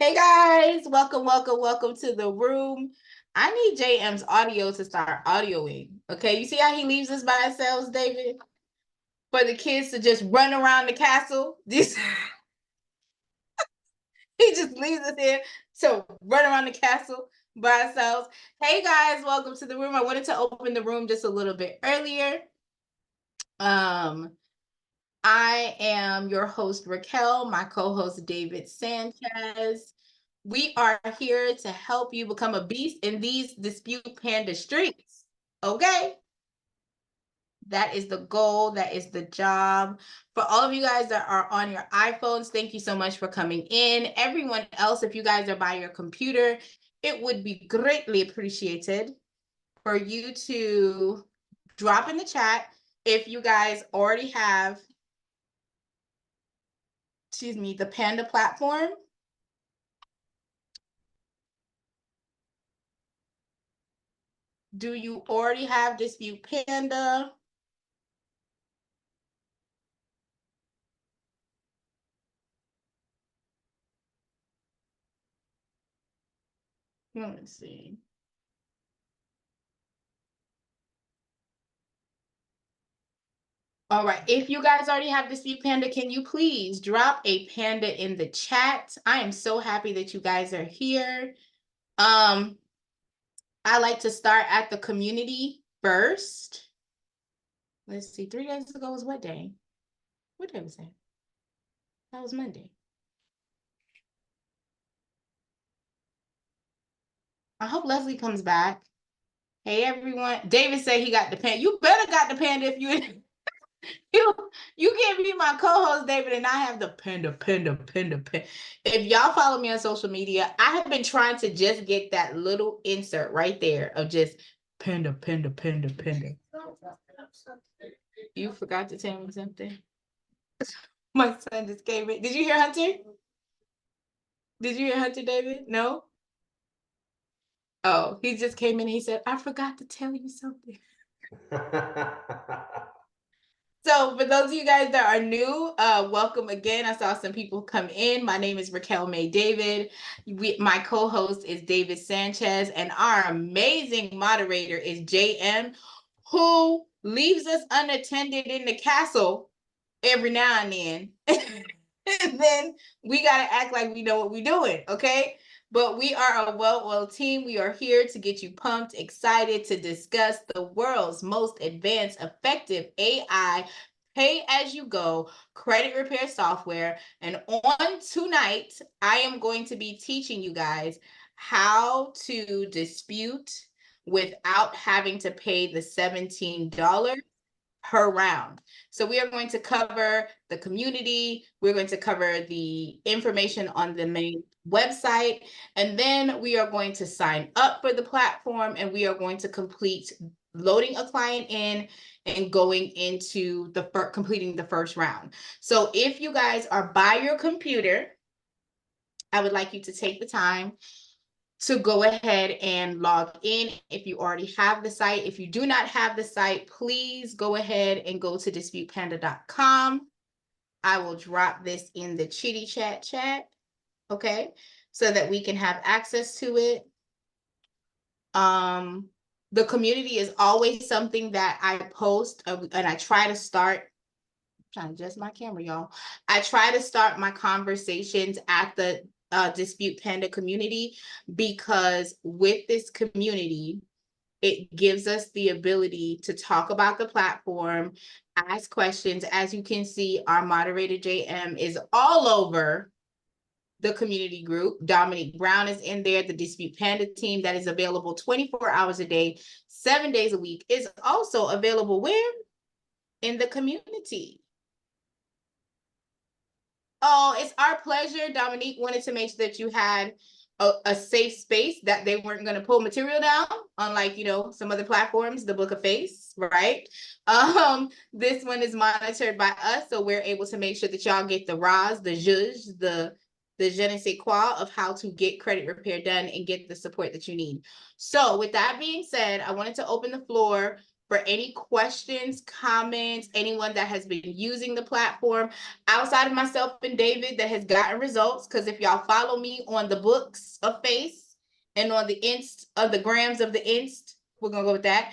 Hey guys, welcome to the room. I need JM's audio to start audioing. Okay, you see how he leaves us by ourselves, David? For the kids to just run around the castle. This he just leaves us here to run around the castle by ourselves. Hey guys, welcome to the room. I wanted to open the room just a little bit earlier. I am your host, Raquel, my co-host, David Sanchez. We are here to help you become a beast in these Dispute Panda streets. Okay? That is the goal. That is the job. For all of you guys that are on your iPhones, thank you so much for coming in. Everyone else, if you guys are by your computer, it would be greatly appreciated for you to drop in the chat if you guys already have, the Panda platform. Do you already have Dispute Panda? Let me see. All right, if you guys already have Dispute Panda, can you please drop a panda in the chat? I am so happy that you guys are here. I like to start at the community first. Let's see, 3 days ago was what day? What day was that? That was Monday. I hope Leslie comes back. Hey everyone. David said he got the panda. You better got the panda if you you can't be my co-host, David, and I have the panda. If y'all follow me on social media, I have been trying to just get that little insert right there of just panda. You forgot to tell me something. My son just came in. Did you hear Hunter? Did you hear Hunter, David? No? Oh, he just came in and he said, I forgot to tell you something. So for those of you guys that are new, welcome again. I saw some people come in. My name is Raquel May David. My co-host is David Sanchez, and our amazing moderator is JM, who leaves us unattended in the castle every now and then. And then we got to act like we know what we're doing, okay? But we are a well-oiled team. We are here to get you pumped, excited to discuss the world's most advanced, effective AI pay-as-you-go credit repair software. And on tonight, I am going to be teaching you guys how to dispute without having to pay the $17 per round. So we are going to cover the community. We're going to cover the information on the main website. And then we are going to sign up for the platform, and we are going to complete loading a client in and going into the completing the first round. So if you guys are by your computer, I would like you to take the time to go ahead and log in if you already have the site. If you do not have the site, please go ahead and go to disputepanda.com. I will drop this in the chitty chat, okay, so that we can have access to it. The community is always something that I post, and I try to start. I'm trying to adjust my camera, y'all. I try to start my conversations at the Dispute Panda community, because with this community, it gives us the ability to talk about the platform, ask questions. As you can see, our moderator JM is all over the community group. Dominique Brown is in there. The Dispute Panda team that is available 24 hours a day, 7 days a week, is also available where? In the community. Oh, it's our pleasure. Dominique wanted to make sure that you had a safe space, that they weren't going to pull material down, unlike, some other platforms, the Book of Face, right? This one is monitored by us, so we're able to make sure that y'all get the RAS, the zhuzh, the je ne sais quoi of how to get credit repair done and get the support that you need. So with that being said, I wanted to open the floor for any questions, comments, anyone that has been using the platform outside of myself and David that has gotten results. Because if y'all follow me on the books of face and on the the grams of the inst, we're gonna go with that.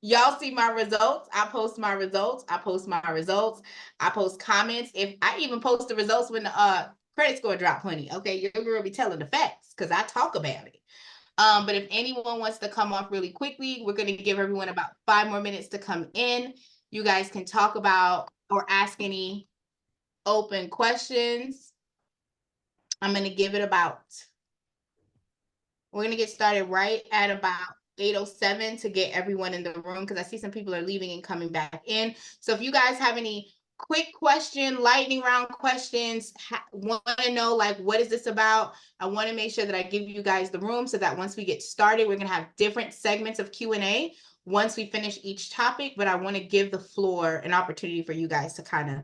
Y'all see my results. I post my results. I post my results. I post comments. If I even post the results when the credit score drop, honey. Okay, your girl will be telling the facts because I talk about it. But if anyone wants to come off really quickly, we're going to give everyone about 5 more minutes to come in. You guys can talk about or ask any open questions. I'm going to give it about, we're going to get started right at about 8:07 to get everyone in the room because I see some people are leaving and coming back in. So if you guys have any quick question, lightning round questions, want to know like what is this about, I want to make sure that I give you guys the room so that once we get started, we're going to have different segments of Q&A once we finish each topic, but I want to give the floor an opportunity for you guys to kind of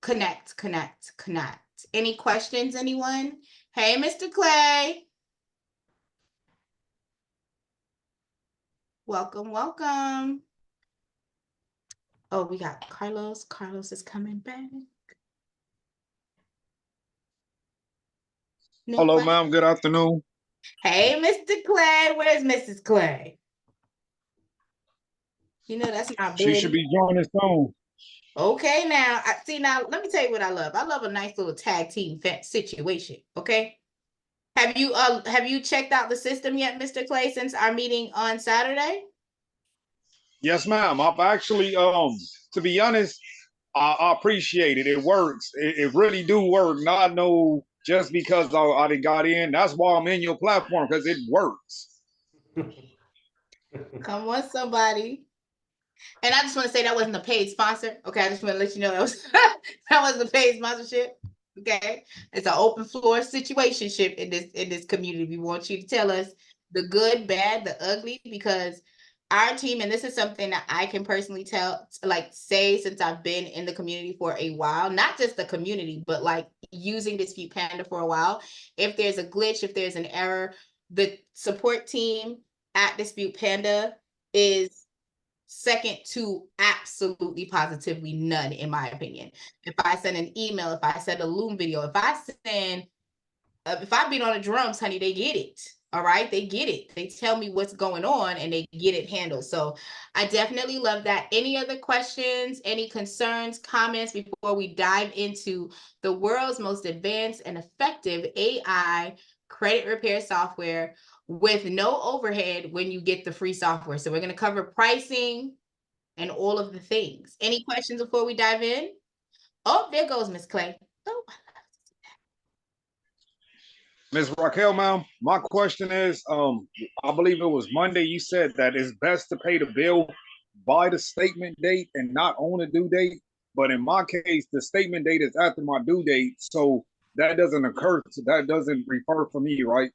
connect. Any questions, anyone? Hey, Mr. Clay. Welcome. Oh, we got Carlos. Carlos is coming back. Hello, ma'am. Good afternoon. Hey, Mr. Clay. Where's Mrs. Clay? You know, that's my She should be joining soon. Okay, now, now, let me tell you what I love. I love a nice little tag team situation, okay? Have you checked out the system yet, Mr. Clay, since our meeting on Saturday? Yes, ma'am. I've actually, to be honest, I appreciate it. It works. It really do work. Not no just because I got in. That's why I'm in your platform, because it works. Come on, somebody. And I just want to say that wasn't a paid sponsor. Okay, I just want to let you know that wasn't a paid sponsorship. Okay, it's an open floor situationship in this community. We want you to tell us the good, bad, the ugly, because our team, and this is something that I can personally say since I've been in the community for a while, not just the community, but like using Dispute Panda for a while. If there's a glitch, if there's an error, the support team at Dispute Panda is second to absolutely positively none, in my opinion. If I send an email, if I send a Loom video, if I beat on the drums, honey, they get it. All right, they get it. They tell me what's going on and they get it handled. So I definitely love that. Any other questions, any concerns, comments before we dive into the world's most advanced and effective AI credit repair software with no overhead when you get the free software? So we're going to cover pricing and all of the things. Any questions before we dive in? Oh, there goes Miss Clay. Oh, Ms. Raquel, ma'am, my question is, I believe it was Monday, you said that it's best to pay the bill by the statement date and not on the due date. But in my case, the statement date is after my due date. So that doesn't refer for me, right?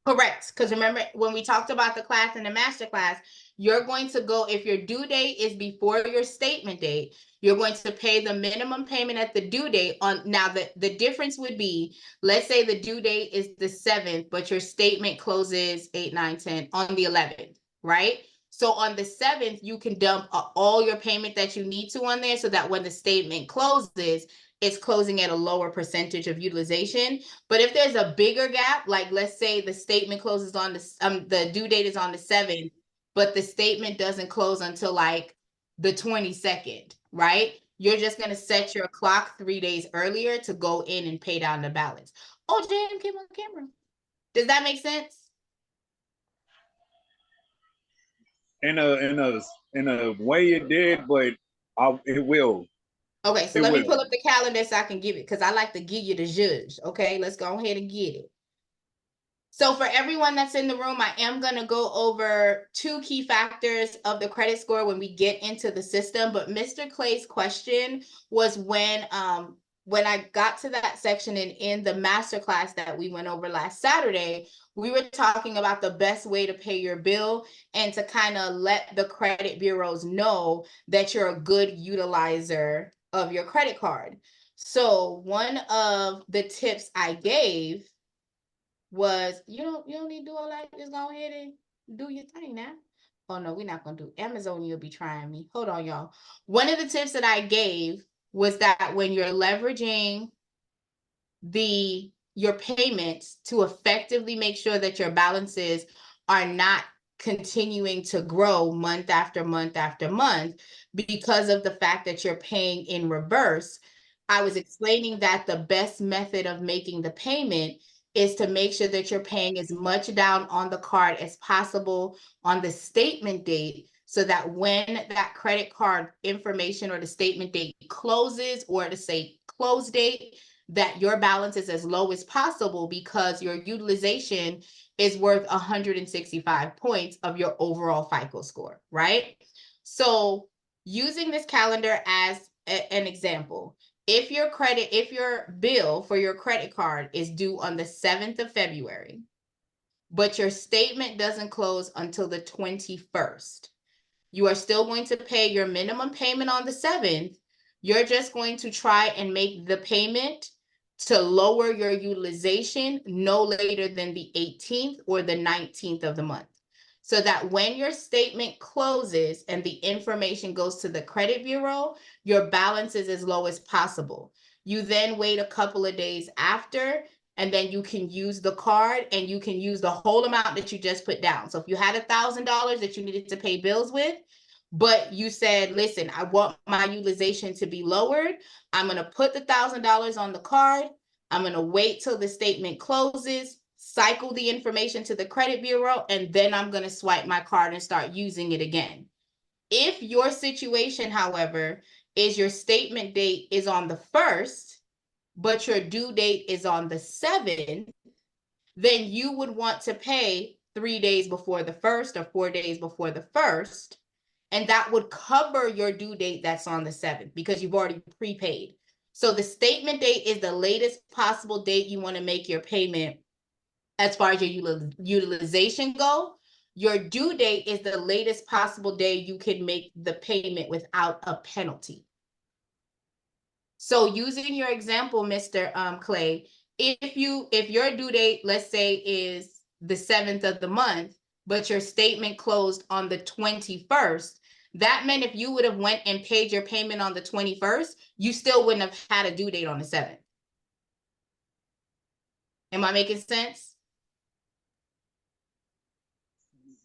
correct. Because remember, when we talked about the class and the master class, you're going to go, if your due date is before your statement date, you're going to pay the minimum payment at the due date. Now, the difference would be, let's say the due date is the 7th, but your statement closes 8, 9, 10 on the 11th, right? So on the 7th, you can dump all your payment that you need to on there so that when the statement closes, it's closing at a lower percentage of utilization. But if there's a bigger gap, like let's say the statement closes on the due date is on the 7th, but the statement doesn't close until like the 22nd, right? You're just going to set your clock 3 days earlier to go in and pay down the balance. Oh, JM came on camera. Does that make sense? In a way it did, but it will. Okay, so let me pull up the calendar so I can give it, because I like to give you the judge. Okay, let's go ahead and get it. So for everyone that's in the room, I am going to go over 2 key factors of the credit score when we get into the system. But Mr. Clay's question was when I got to that section and in the masterclass that we went over last Saturday, we were talking about the best way to pay your bill and to kind of let the credit bureaus know that you're a good utilizer of your credit card. So one of the tips I gave was, you don't need to do all that. Just go ahead and do your thing now. Oh no, we're not gonna do Amazon. You'll be trying me. Hold on, y'all. One of the tips that I gave was that when you're leveraging your payments to effectively make sure that your balances are not continuing to grow month after month after month because of the fact that you're paying in reverse. I was explaining that the best method of making the payment is to make sure that you're paying as much down on the card as possible on the statement date, so that when that credit card information or the statement date closes, or to say close date, that your balance is as low as possible, because your utilization is worth 165 points of your overall FICO score, right? So using this calendar as an example, if your bill for your credit card is due on the 7th of February, but your statement doesn't close until the 21st, you are still going to pay your minimum payment on the 7th. You're just going to try and make the payment to lower your utilization no later than the 18th or the 19th of the month, so that when your statement closes and the information goes to the credit bureau, your balance is as low as possible. You then wait a couple of days after, and then you can use the card, and you can use the whole amount that you just put down. So if you had $1,000 that you needed to pay bills with, but you said, listen, I want my utilization to be lowered, I'm going to put the $1,000 on the card. I'm going to wait till the statement closes, cycle the information to the credit bureau, and then I'm going to swipe my card and start using it again. If your situation, however, is your statement date is on the 1st, but your due date is on the 7th, then you would want to pay 3 days before the 1st or 4 days before the 1st. And that would cover your due date that's on the 7th, because you've already prepaid. So the statement date is the latest possible date you want to make your payment as far as your utilization go. Your due date is the latest possible day you can make the payment without a penalty. So using your example, Mr. Clay, if your due date, let's say, is the 7th of the month, but your statement closed on the 21st, that meant if you would have went and paid your payment on the 21st, you still wouldn't have had a due date on the 7th. Am I making sense?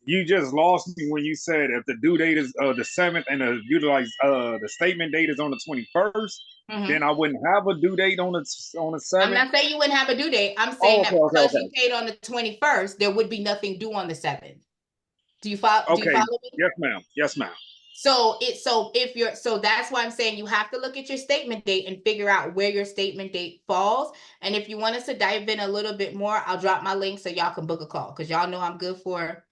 You just lost me when you said if the due date is the 7th and the statement date is on the 21st, then I wouldn't have a due date on the 7th. I'm not saying you wouldn't have a due date. I'm saying Oh, that because you paid on the 21st, there would be nothing due on the 7th. Do you follow? Okay. Do you follow me? Yes, ma'am. Yes, ma'am. So that's why I'm saying you have to look at your statement date and figure out where your statement date falls. And if you want us to dive in a little bit more, I'll drop my link so y'all can book a call, because y'all know I'm good for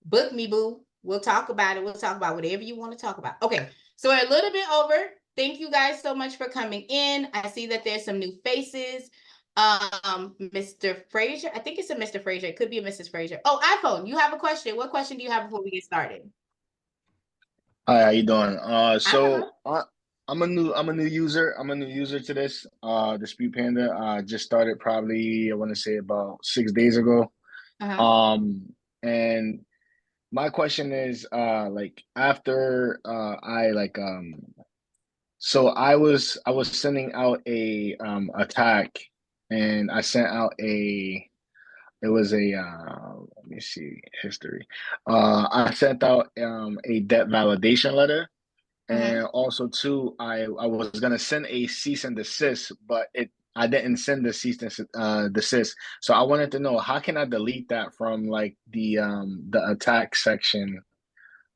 book me, boo. We'll talk about it. We'll talk about whatever you want to talk about. Okay, so we're a little bit over. Thank you guys so much for coming in. I see that there's some new faces. Mr. Frazier, I think it's a Mr. Frazier. It could be a Mrs. Frazier. Oh, iPhone, you have a question. What question do you have before we get started? Hi, how you doing? I'm a new user. I'm a new user to this Dispute Panda. Just started probably, I want to say, about 6 days ago. And my question is like after so I was sending out a attack, and I sent out it was a let me see history. I sent out a debt validation letter. And also too, I was gonna send a cease and desist, but I didn't send the cease and desist. So I wanted to know, how can I delete that from like the attack section,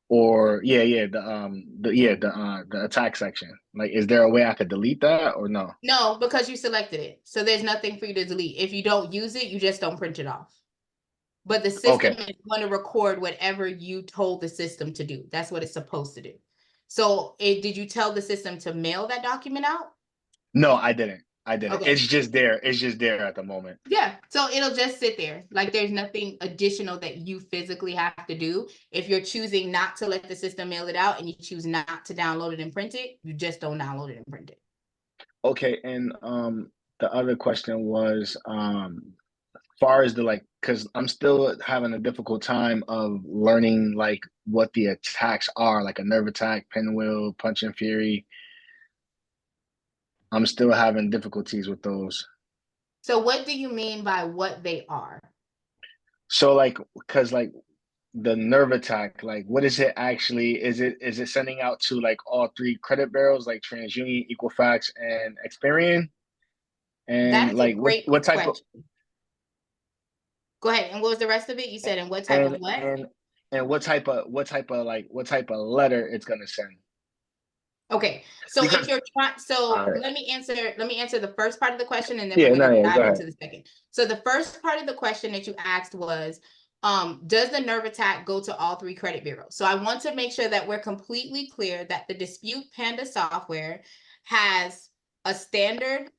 or the attack section. Like, is there a way I could delete that or no? No, because you selected it. So there's nothing for you to delete. If you don't use it, you just don't print it off. But the system is going to record whatever you told the system to do. That's what it's supposed to do. So did you tell the system to mail that document out? No, I didn't. Okay. It's just there. It's just there at the moment. Yeah. So it'll just sit there. Like, there's nothing additional that you physically have to do. If you're choosing not to let the system mail it out and you choose not to download it and print it, you just don't download it and print it. Okay. And the other question was far as the like, because I'm still having a difficult time of learning like what the attacks are, like a nerve attack, pinwheel, punch and fury. I'm still having difficulties with those. So what do you mean by what they are? So like, because like the nerve attack, like what is it actually? Is it sending out to like all three credit bureaus, like TransUnion, Equifax, and Experian? That And is a like great what type of question. Go ahead. And what was the rest of it? You said, and what type of what? and what type of letter it's gonna send? Okay. So if Because you're trying, so all right, let me answer the first part of the question, and then we're yeah, going no, to yeah, go dive ahead. into the second. So the first part of the question that you asked was, does the nerve attack go to all three credit bureaus? So I want to make sure that we're completely clear that the Dispute Panda software has a standard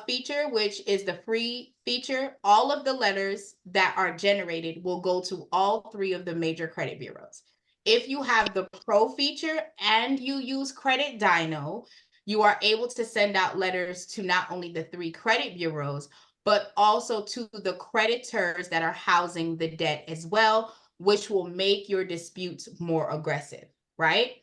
feature, which is the free feature. All of the letters that are generated will go to all three of the major credit bureaus. If you have the pro feature and you use Credit Dino, you are able to send out letters to not only the three credit bureaus, but also to the creditors that are housing the debt as well, which will make your disputes more aggressive, right?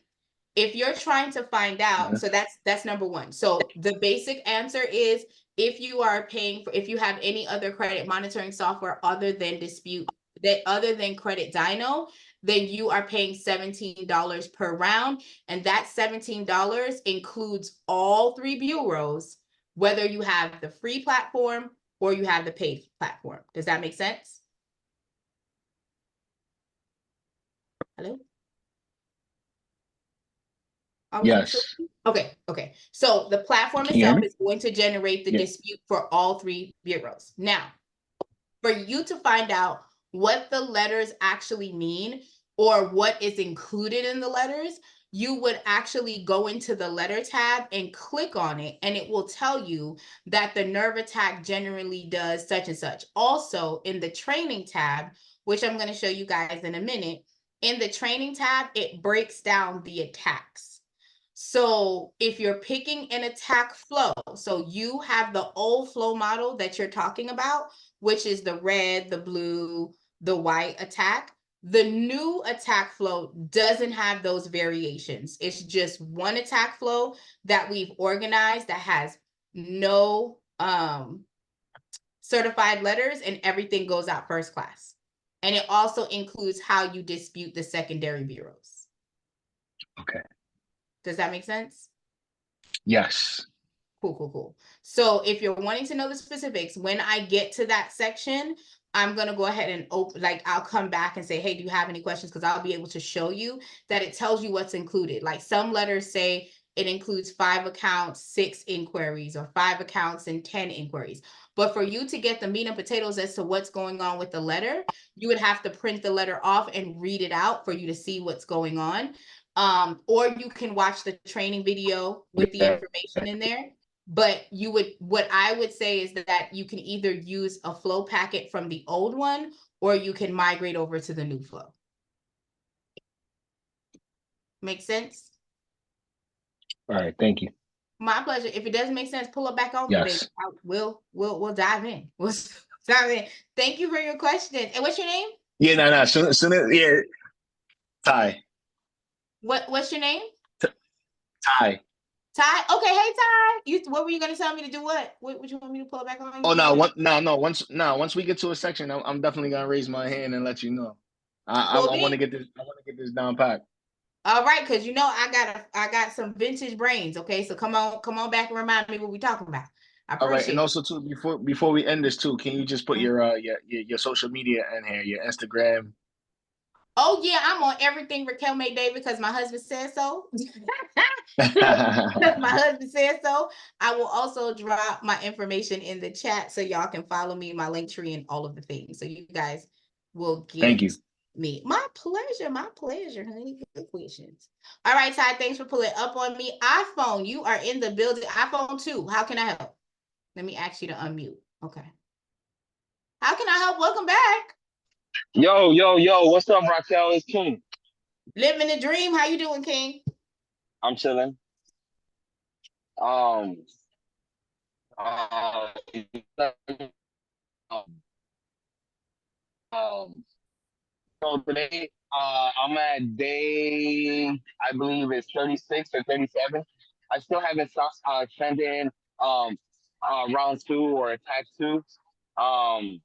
If you're trying to find out, Mhm. so that's number one. So the basic answer is, if you are paying for, if you have any other credit monitoring software other than other than Credit Dino, then you are paying $17 per round, and that $17 includes all three bureaus, whether you have the free platform or you have the paid platform. Does that make sense? Hello? Are we still? Yes. Okay. So the platform Can you hear itself me? is going to generate the Yeah. dispute for all three bureaus. Now, for you to find out what the letters actually mean or what is included in the letters, you would actually go into the letter tab and click on it, and it will tell you that the nerve attack generally does such and such. Also, in the training tab, which I'm going to show you guys in a minute, in the training tab, it breaks down the attacks. So if you're picking an attack flow, so you have the old flow model that you're talking about, which is the red, the blue, the white attack. The new attack flow doesn't have those variations. It's just one attack flow that we've organized that has no certified letters, and everything goes out first class. And it also includes how you dispute the secondary bureaus. Okay. Does that make sense? Yes. Cool. So if you're wanting to know the specifics, when I get to that section, I'm going to go ahead and I'll come back and say, hey, do you have any questions? Because I'll be able to show you that it tells you what's included. Like some letters say it includes 5 accounts, 6 inquiries, or 5 accounts and 10 inquiries. But for you to get the meat and potatoes as to what's going on with the letter, you would have to print the letter off and read it out for you to see what's going on. Or you can watch the training video with the Yeah. information in there. But what I would say is that you can either use a flow packet from the old one, or you can migrate over to the new flow. Make sense? All right. Thank you. My pleasure. If it doesn't make sense, pull it back on me, baby. Yes. We'll dive in. We'll dive in. Thank you for your question. And what's your name? Yeah. No. Soon as yeah. Ty. What's your name? Ty. Ty. Okay. Hey, Ty. What were you gonna tell me to do? What you want me to pull it back on Oh you? no. Once we get to a section, I'm definitely gonna raise my hand and let you know. I Cool want to bean. get this. I want to get this down pat. All right, because I got some vintage brains. Okay, so come on back and remind me what we talking about. I All right, and appreciate also too before we end this too, can you just put it. your social media in here, your Instagram? Oh yeah, I'm on everything Raquel May David because my husband said so. Thank My husband said so. I will also drop my information in the chat so y'all can follow me, my link tree, and all of the things. So you guys will get you. me. My pleasure, honey. Good questions. All right, Ty, thanks for pulling up on me. iPhone, you are in the building. iPhone 2, how can I help? Let me ask you to unmute. Okay. How can I help? Welcome back. Yo, what's up, Raquel? It's King. Living the dream. How you doing, King? I'm chilling. Um, uh, Um, so today, I'm at day, I believe it's 36 or 37. I still haven't sent in um, round two or attack two. Um,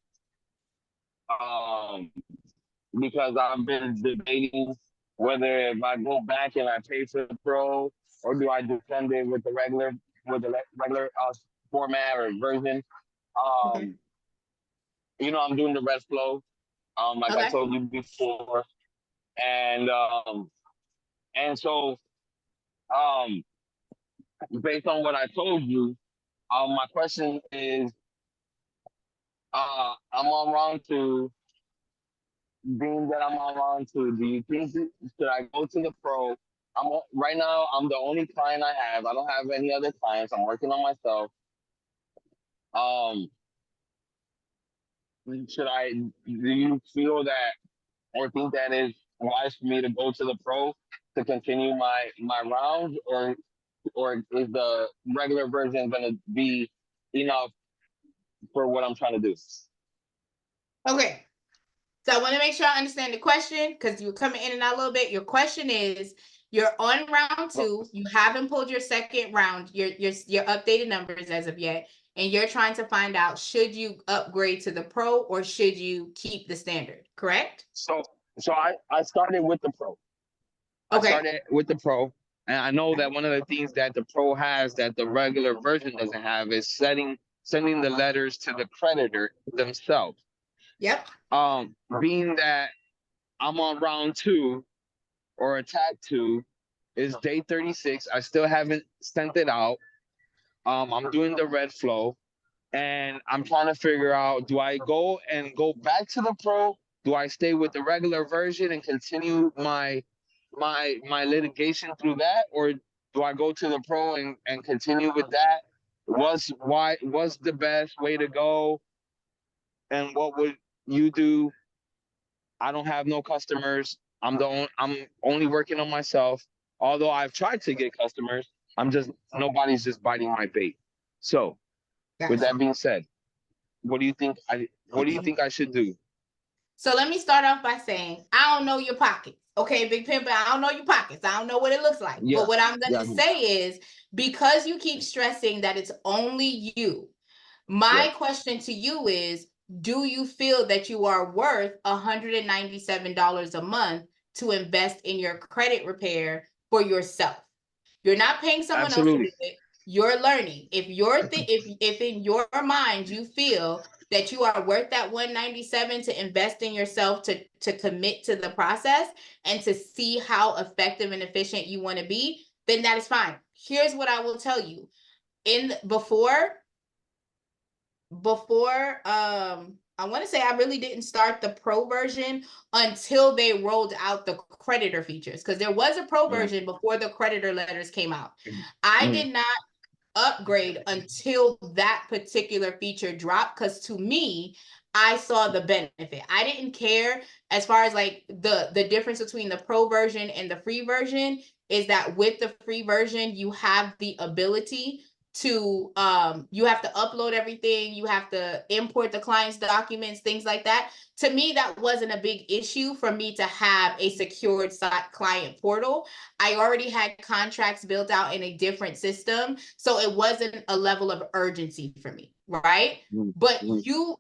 um, because I've been debating whether if I go back and I pay for the pro or do I just send it with the regular format or version. Okay. Um, I'm doing the red flow, like I Okay. told you before, and so um, based on what I told you, my question is, I'm on round two. Being that I'm on round two, do you think should I go to the pro? Right now. I'm the only client I have. I don't have any other clients. I'm working on myself. Um, should I? Do you feel that or think that is wise for me to go to the pro to continue my rounds, or is the regular version going to be enough for what I'm trying to do? Okay. So I want to make sure I understand the question because you were coming in and out a little bit. Your question is, you're on round two. You haven't pulled your second round, your updated numbers as of yet, and you're trying to find out should you upgrade to the pro or should you keep the standard, correct? So I started with the pro. I Okay. started with the pro, and I know that one of the things that the pro has that the regular version doesn't have is sending the letters to the creditor themselves. Yep. Being that I'm on round two or attack two, is day 36. I still haven't sent it out. I'm doing the red flow, and I'm trying to figure out: do I go back to the pro? Do I stay with the regular version and continue my litigation through that, or do I go to the pro and continue with that? What's the best way to go, and what would you do? I don't have no customers. I'm only working on myself. Although I've tried to get customers, nobody's just biting my bait. So, with Gotcha. that being said, what do you think I should do? So let me start off by saying, I don't know your pockets. Okay, Big Pimp, I don't know your pockets. I don't know what it looks like. Yeah, But what I'm going yeah, to say is, because you keep stressing that it's only you, yeah. my question to you is, do you feel that you are worth $197 a month to invest in your credit repair for yourself? You're not paying someone else to do Absolutely. it. You're learning. If in your mind you feel that you are worth that 197 to invest in yourself, to commit to the process and to see how effective and efficient you want to be, then that is fine. Here's what I will tell you. Before I want to say I really didn't start the pro version until they rolled out the creditor features, because there was a pro Mm, version before the creditor letters came out. mm, I mm, did not upgrade until that particular feature dropped, because to me, I saw the benefit. I didn't care as far as like the difference between the pro version and the free version is that with the free version you have the ability to you have to upload everything, you have to import the client's documents, things like that. To me, that wasn't a big issue for me to have a secured client portal. I already had contracts built out in a different system, so it wasn't a level of urgency for me, right? mm, But mm,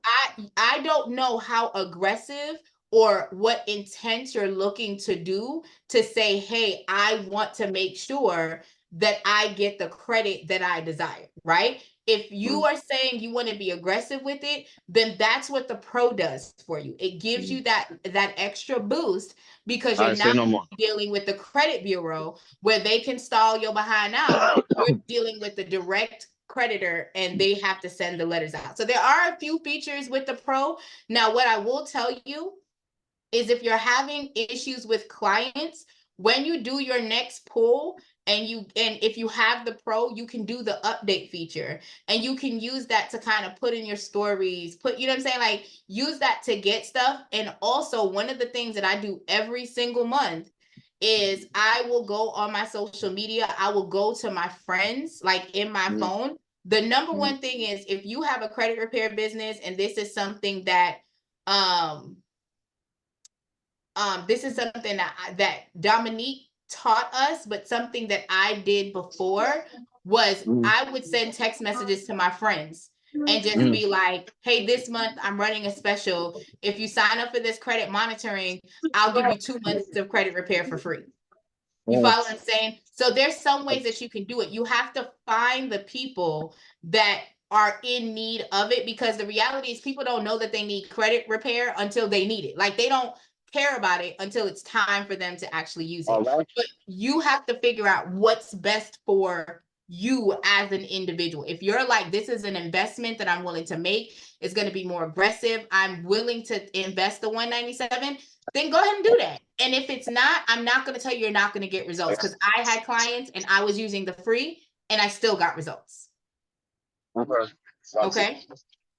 I don't know how aggressive or what intent you're looking to do to say, hey, I want to make sure that I get the credit that I desire, right? If you mm, are saying you want to be aggressive with it, then that's what the pro does for you. It gives mm. you that extra boost, because you're I say not no more. dealing with the credit bureau where they can stall your behind out. You're dealing with the direct creditor and they have to send the letters out. So there are a few features with the pro. Now, what I will tell you is, if you're having issues with clients, when you do your next pull and if you have the pro, you can do the update feature and you can use that to kind of put in your stories, you know what I'm saying? Like, use that to get stuff. And also, one of the things that I do every single month is I will go on my social media, I will go to my friends, like in my Mm, phone. The number mm, one thing is, if you have a credit repair business and this is something that this is something that Dominique taught us, but something that I did before was I would send text messages to my friends and just be like, hey, this month I'm running a special. If you sign up for this credit monitoring, I'll give you 2 months of credit repair for free. You follow what I'm saying? So there's some ways that you can do it. You have to find the people that are in need of it, because the reality is people don't know that they need credit repair until they need it. Like, they don't care about it until it's time for them to actually use it. But you have to figure out what's best for you as an individual. If you're like, this is an investment that I'm willing to make, it's going to be more aggressive, I'm willing to invest the 197, then go ahead and do that. And if it's not, I'm not going to tell you you're not going to get results, because I had clients and I was using the free and I still got results. Okay. Okay.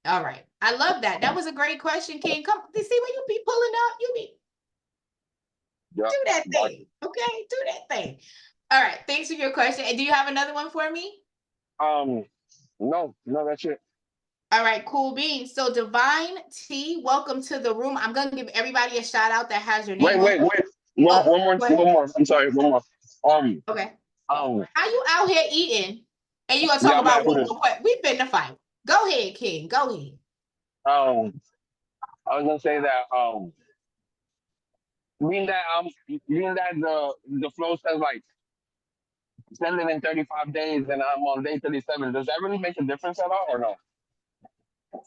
All right. I love that. That was a great question, King. Come, see when you be pulling up, you be do that thing. Okay, do that thing. All right. Thanks for your question. And do you have another one for me? No, that's it. All right, cool beans. So Divine T, welcome to the room. I'm gonna give everybody a shout out that has your name. Wait. One more. I'm sorry, one more. Okay. How you out here eating and you gonna talk Yeah, about one more question? We've been to fight. Go ahead, King. Go ahead. I was gonna say that being that the flow says like send it in 35 days and I'm on day 37, does that really make a difference at all or no?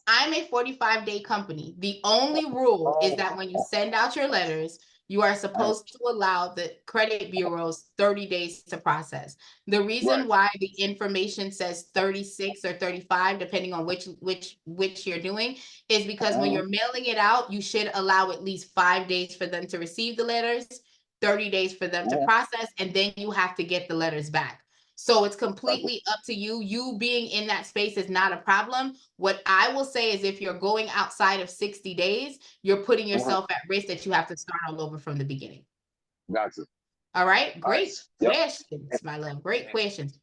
I'm a 45-day company. The only rule is that when you send out your letters, you are supposed to allow the credit bureaus 30 days to process. The reason why the information says 36 or 35, depending on which you're doing, is because when you're mailing it out, you should allow at least 5 days for them to receive the letters, 30 days for them to process, and then you have to get the letters back. So it's completely up to you. You being in that space is not a problem. What I will say is if you're going outside of 60 days, you're putting yourself at risk that you have to start all over from the beginning. Gotcha. All right. Great questions, my love. Great questions.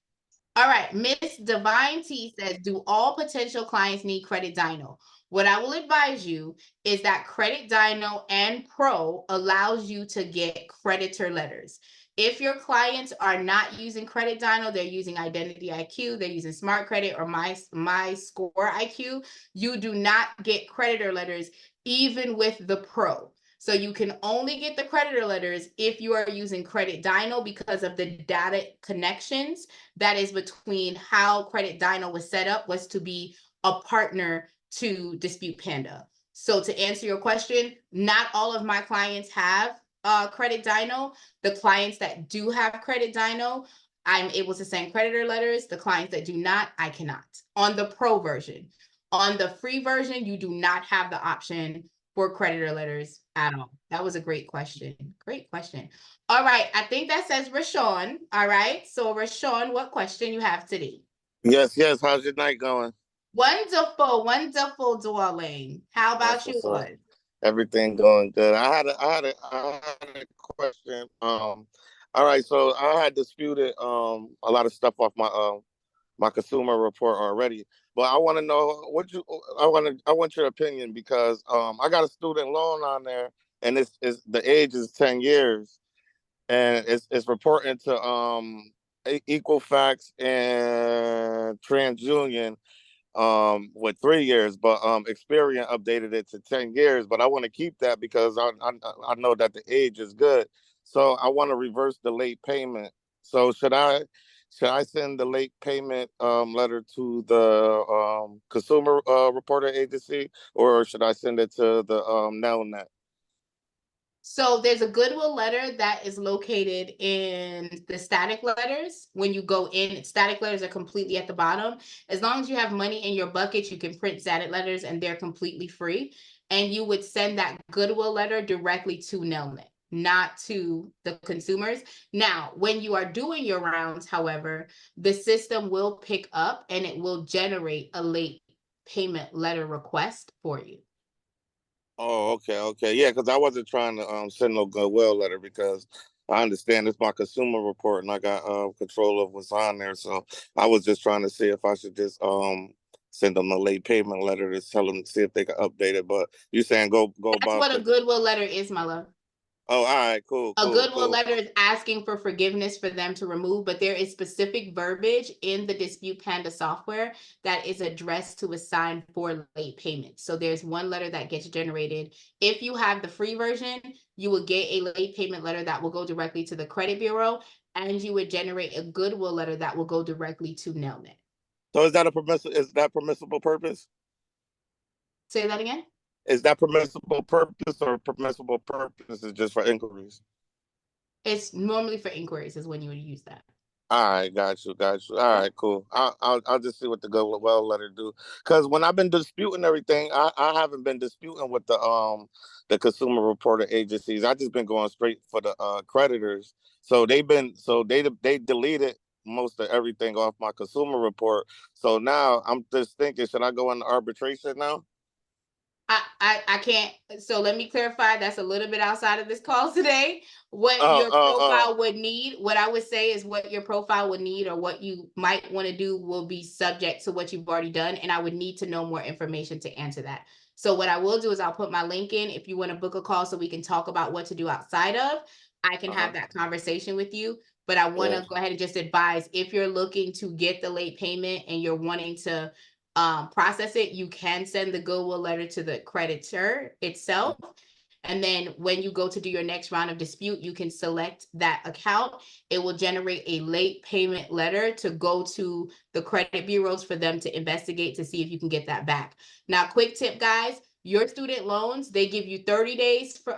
All right. Miss Divine T says, do all potential clients need Credit Dino? What I will advise you is that Credit Dino and Pro allows you to get creditor letters. If your clients are not using Credit Dino, they're using Identity IQ, they're using Smart Credit or My Score IQ, you do not get creditor letters even with the Pro. So you can only get the creditor letters if you are using Credit Dino because of the data connections that is between how Credit Dino was set up was to be a partner to Dispute Panda. So to answer your question, not all of my clients have Credit Dino. The clients that do have Credit Dino, I'm able to send creditor letters. The clients that do not, I cannot. On the Pro version. On the free version, you do not have the option for creditor letters at all. That was a great question. Great question. All right. I think that says Rashawn. All right. So Rashawn, what question you have today? Yes. How's your night going? Wonderful, darling. How about you? Everything going good. I had a question. All right, so I had disputed a lot of stuff off my consumer report already, but I want to know I want your opinion because I got a student loan on there, and it's the age is 10 years, and it's reporting to Equifax and TransUnion with 3 years, but Experian updated it to 10 years. But I want to keep that because I know that the age is good. So I want to reverse the late payment. So should I send the late payment letter to the consumer reporter agency, or should I send it to the Nelnet? So there's a goodwill letter that is located in the static letters. When you go in, static letters are completely at the bottom. As long as you have money in your bucket, you can print static letters and they're completely free. And you would send that goodwill letter directly to Nelnet, not to the consumers. Now, when you are doing your rounds, however, the system will pick up and it will generate a late payment letter request for you. Oh, okay. Yeah, because I wasn't trying to send no goodwill letter because I understand it's my consumer report and I got control of what's on there. So I was just trying to see if I should just send them a late payment letter to tell them to see if they can update it. But you're saying go That's about what a goodwill letter is, my love. Oh, all right, cool, A cool, goodwill cool. letter is asking for forgiveness for them to remove, but there is specific verbiage in the Dispute Panda software that is addressed to assign for late payment. So there's one letter that gets generated. If you have the free version, you will get a late payment letter that will go directly to the credit bureau, and you would generate a goodwill letter that will go directly to Nelnet. So is that permissible purpose? Say that again? Is that permissible purpose, or permissible purpose is just for inquiries? It's normally for inquiries is when you would use that. All right, got you. All right, cool. I'll just see what the goodwill letter do. Because when I've been disputing everything, I haven't been disputing with the consumer reporter agencies. I just been going straight for the creditors. So they deleted most of everything off my consumer report. So now I'm just thinking, should I go into arbitration now? I can't. So let me clarify. That's a little bit outside of this call today. What your profile would need, what I would say is what your profile would need, or what you might want to do will be subject to what you've already done. And I would need to know more information to answer that. So what I will do is I'll put my link in. If you want to book a call so we can talk about what to do outside of, I can have that conversation with you. But I want to go ahead and just advise, if you're looking to get the late payment and you're wanting to process it, you can send the goodwill letter to the creditor itself. And then when you go to do your next round of dispute, you can select that account. It will generate a late payment letter to go to the credit bureaus for them to investigate to see if you can get that back. Now, quick tip, guys, your student loans, they give you 30 days for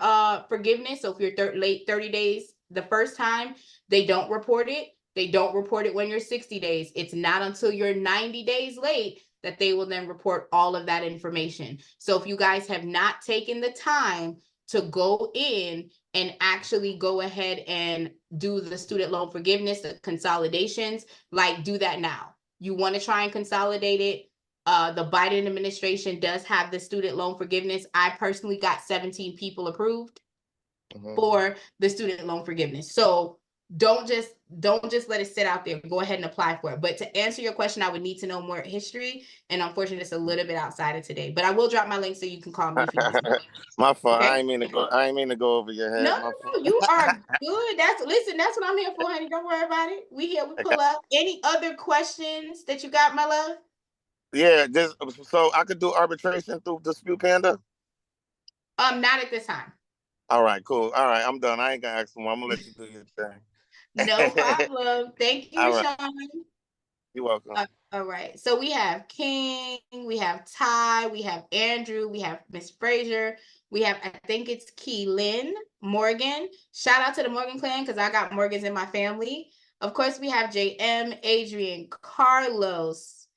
forgiveness. So if you're late 30 days the first time, they don't report it. They don't report it when you're 60 days. It's not until you're 90 days late that they will then report all of that information. So if you guys have not taken the time to go in and actually go ahead and do the student loan forgiveness, the consolidations, like, do that now. You want to try and consolidate it. The Biden administration does have the student loan forgiveness. I personally got 17 people approved for the student loan forgiveness. So don't just let it sit out there. Go ahead and apply for it. But to answer your question, I would need to know more history. And unfortunately, it's a little bit outside of today. But I will drop my link so you can call me if you need me. My fault. Okay? I ain't mean to go over your head. No, you are good. That's what I'm here for, honey. Don't worry about it. We pull up. Any other questions that you got, my love? Yeah, just so I could do arbitration through Dispute Panda. Not at this time. All right, cool. All right, I'm done. I ain't gonna ask more. I'm gonna let you do your thing. No problem. Thank you, All Rashawn. right. You're welcome. All right. So we have King, we have Ty, we have Andrew, we have Miss Frazier, we have, I think it's Keelan Morgan. Shout out to the Morgan clan because I got Morgans in my family. Of course, we have JM, Adrian, Carlos,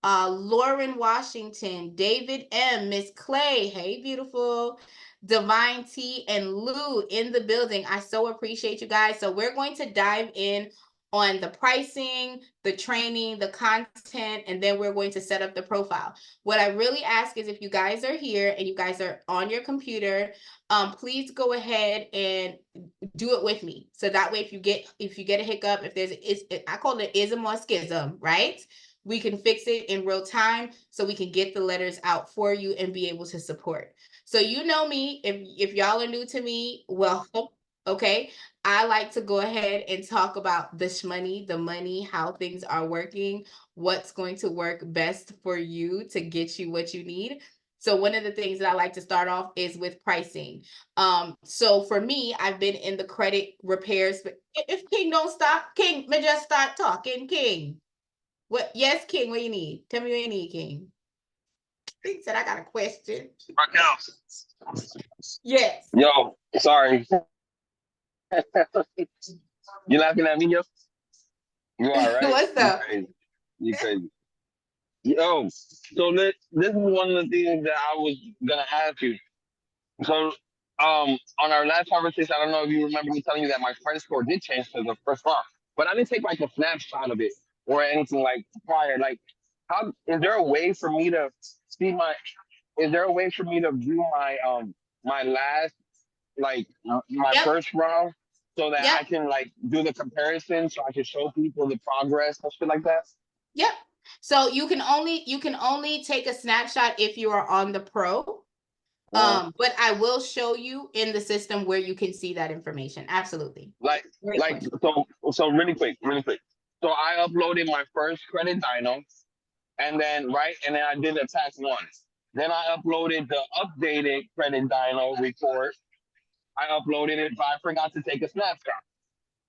Lauren Washington, David M, Miss Clay. Hey, beautiful. Divine T and Lou in the building. I so appreciate you guys. So we're going to dive in on the pricing, the training, the content, and then we're going to set up the profile. What I really ask is, if you guys are here and you guys are on your computer, please go ahead and do it with me. So that way, if you get a hiccup, if there's I call it ism or schism, right? We can fix it in real time so we can get the letters out for you and be able to support. So you know me, if y'all are new to me, welcome. Okay. I like to go ahead and talk about the money, how things are working, what's going to work best for you to get you what you need. So one of the things that I like to start off is with pricing. So for me, I've been in the credit repairs. If King don't stop, King, may just start talking, King. What? Yes, King, what you need? Tell me what you need, King. He said, I got a question. Raquel. Yes. Yo, sorry. You laughing at me, yo? You all right? What's up? You crazy. Yo, so this is one of the things that I was gonna ask you. So, on our last conversation, I don't know if you remember me telling you that my credit score did change to the first round, but I didn't take like a snapshot of it or anything like prior. Like, how is there a way for me to see my? Is there a way for me to view my last my first round so that I can like do the comparison so I can show people the progress and shit like that? Yep. So you can only take a snapshot if you are on the pro. But I will show you in the system where you can see that information. Absolutely. Like, Great question. so really quick. So I uploaded my first credit dyno, and then I did a tax one. Then I uploaded the updated credit dyno report. I uploaded it, but I forgot to take a snapshot.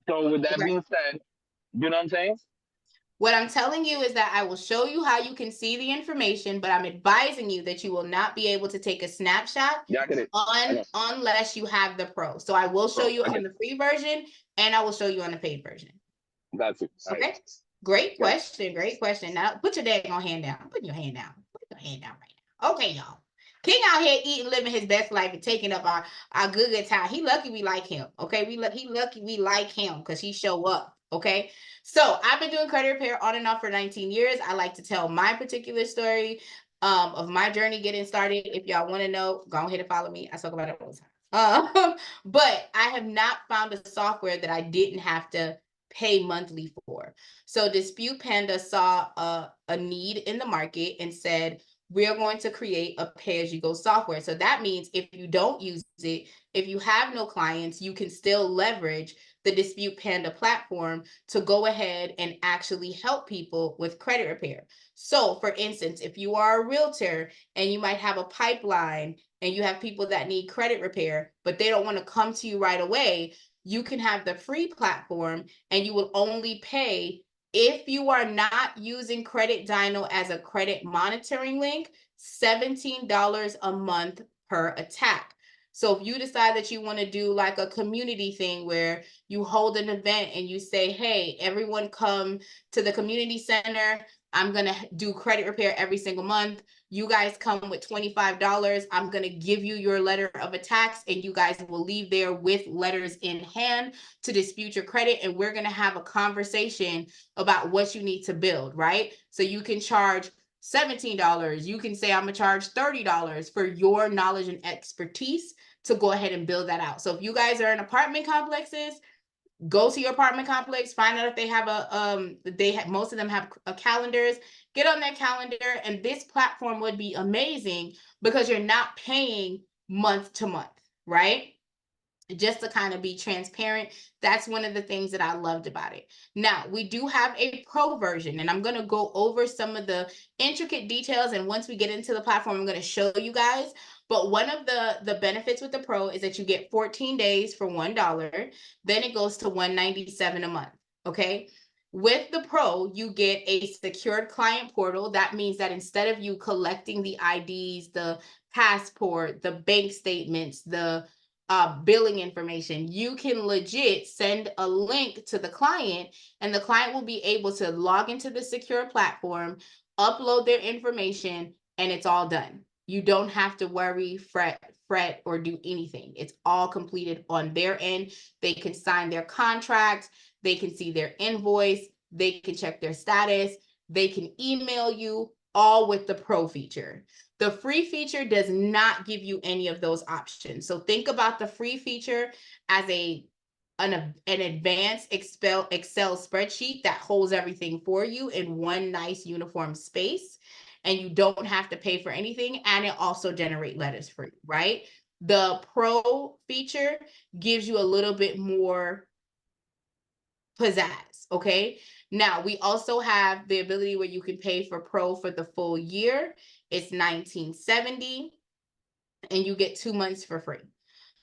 So with that being said, you know what I'm saying? What I'm telling you is that I will show you how you can see the information, but I'm advising you that you will not be able to take a snapshot unless you have the pro. So I will show you on the free version, and I will show you on the paid version. That's it. Okay. Right. Great question. Great question. Now put your daggone hand down. Put your hand down. Put your hand down right now. Okay, y'all. King out here eating, living his best life, and taking up our good time. He lucky we like him. Okay, he lucky we like him because he show up. Okay, so I've been doing credit repair on and off for 19 years. I like to tell my particular story of my journey getting started. If y'all want to know, go ahead and follow me. I talk about it all the time. But I have not found a software that I didn't have to pay monthly for. So Dispute Panda saw a need in the market and said, we're going to create a pay-as-you-go software. So that means if you don't use it, if you have no clients, you can still leverage the Dispute Panda platform to go ahead and actually help people with credit repair. So for instance, if you are a realtor and you might have a pipeline and you have people that need credit repair, but they don't want to come to you right away, you can have the free platform and you will only pay if you are not using Credit Dyno as a credit monitoring link, $17 a month per attack. So if you decide that you want to do like a community thing where you hold an event and you say, hey, everyone come to the community center, I'm going to do credit repair every single month. You guys come with $25. I'm going to give you your letter of attacks and you guys will leave there with letters in hand to dispute your credit. And we're going to have a conversation about what you need to build, right? So you can charge $17. You can say, I'm going to charge $30 for your knowledge and expertise to go ahead and build that out. So if you guys are in apartment complexes, go to your apartment complex, find out if they have most of them have calendars, get on their calendar, and this platform would be amazing because you're not paying month to month, right? Just to kind of be transparent. That's one of the things that I loved about it. Now, we do have a pro version, and I'm going to go over some of the intricate details. And once we get into the platform, I'm going to show you guys. But one of the benefits with the pro is that you get 14 days for $1. Then it goes to $197 a month. Okay. With the pro, you get a secured client portal. That means that instead of you collecting the IDs, the passport, the bank statements, the billing information, you can legit send a link to the client and the client will be able to log into the secure platform, upload their information, and it's all done. You don't have to worry, fret, or do anything. It's all completed on their end. They can sign their contracts. They can see their invoice. They can check their status. They can email you, all with the pro feature. The free feature does not give you any of those options. So think about the free feature as an advanced Excel spreadsheet that holds everything for you in one nice uniform space. And you don't have to pay for anything. And it also generates letters for you, right? The pro feature gives you a little bit more pizzazz, okay? Now, we also have the ability where you can pay for pro for the full year. It's $19.70, and you get 2 months for free.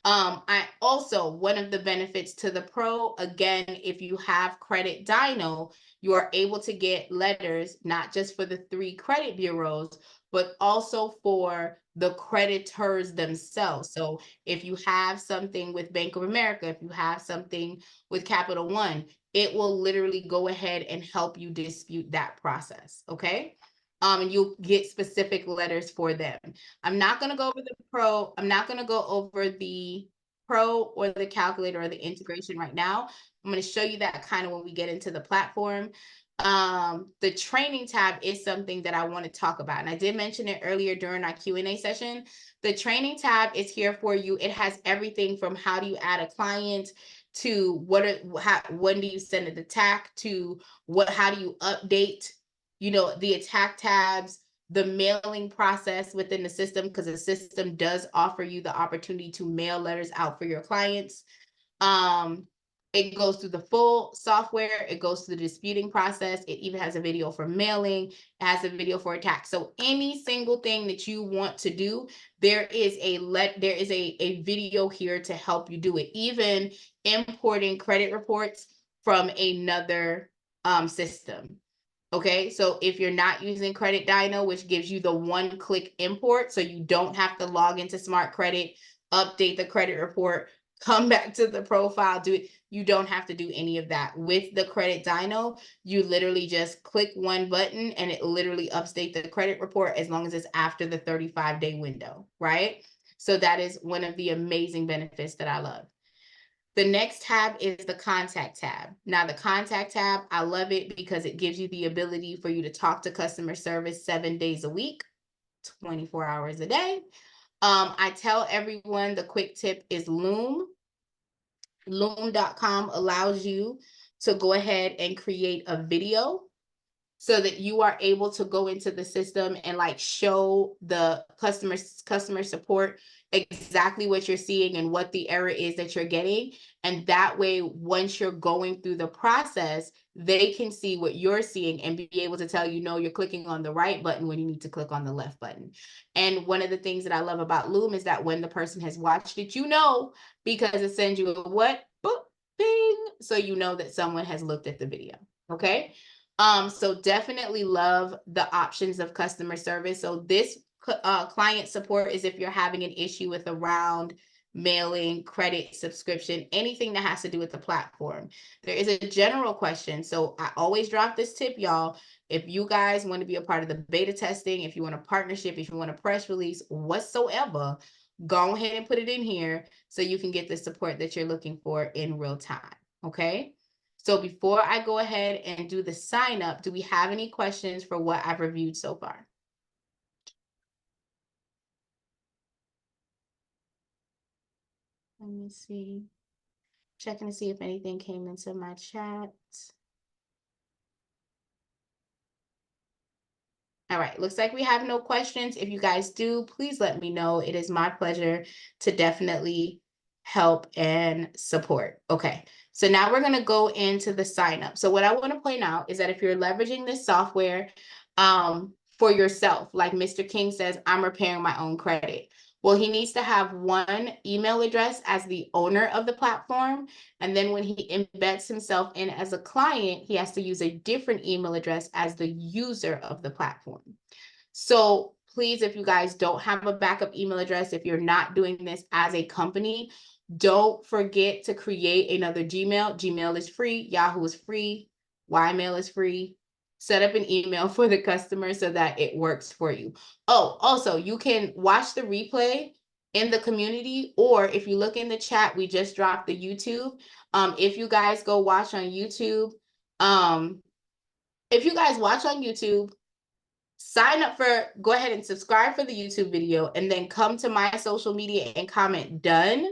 I also, one of the benefits to the pro, again, if you have Credit Dyno, you are able to get letters, not just for the 3 credit bureaus, but also for the creditors themselves. So if you have something with Bank of America, if you have something with Capital One, it will literally go ahead and help you dispute that process, okay? And you'll get specific letters for them. I'm not going to go over the pro. I'm not going to go over the pro or the calculator or the integration right now. I'm going to show you that kind of when we get into the platform. The training tab is something that I want to talk about. And I did mention it earlier during our Q&A session. The training tab is here for you. It has everything from how do you add a client to when do you send an attack to how do you update, the attack tabs, the mailing process within the system, because the system does offer you the opportunity to mail letters out for your clients. It goes through the full software. It goes through the disputing process. It even has a video for mailing. It has a video for attack. So any single thing that you want to do, there is a video here to help you do it. Even importing credit reports from another system. Okay, so if you're not using Credit Dyno, which gives you the one-click import, so you don't have to log into Smart Credit, update the credit report, come back to the profile, do it. You don't have to do any of that. With the Credit Dyno, you literally just click one button and it literally updates the credit report as long as it's after the 35-day window, right? So that is one of the amazing benefits that I love. The next tab is the contact tab. Now the contact tab, I love it because it gives you the ability for you to talk to customer service 7 days a week, 24 hours a day. I tell everyone the quick tip is Loom. Loom.com allows you to go ahead and create a video so that you are able to go into the system and like show the customer support exactly what you're seeing and what the error is that you're getting. And that way, once you're going through the process, they can see what you're seeing and be able to tell you, no, you're clicking on the right button when you need to click on the left button. And one of the things that I love about Loom is that when the person has watched it, you know, because it sends you a what? Boop, bing. So you know that someone has looked at the video. Okay. So definitely love the options of customer service. So this client support is if you're having an issue with around mailing, credit, subscription, anything that has to do with the platform. There is a general question. So I always drop this tip, y'all. If you guys want to be a part of the beta testing, if you want a partnership, if you want a press release, whatsoever, go ahead and put it in here so you can get the support that you're looking for in real time. Okay. So before I go ahead and do the sign up, do we have any questions for what I've reviewed so far? Let me see. Checking to see if anything came into my chat. All right, looks like we have no questions. If you guys do, please let me know. It is my pleasure to definitely help and support. Okay, so now we're going to go into the sign up. So what I want to point out is that if you're leveraging this software for yourself, like Mr. King says, I'm repairing my own credit. Well, he needs to have one email address as the owner of the platform. And then when he embeds himself in as a client, he has to use a different email address as the user of the platform. So please, if you guys don't have a backup email address, if you're not doing this as a company, don't forget to create another Gmail. Gmail is free. Yahoo is free. Ymail is free. Set up an email for the customer so that it works for you. Oh, also, you can watch the replay in the community, or if you look in the chat, we just dropped the YouTube. If you guys go watch on YouTube, sign up go ahead and subscribe for the YouTube video, and then come to my social media and comment done.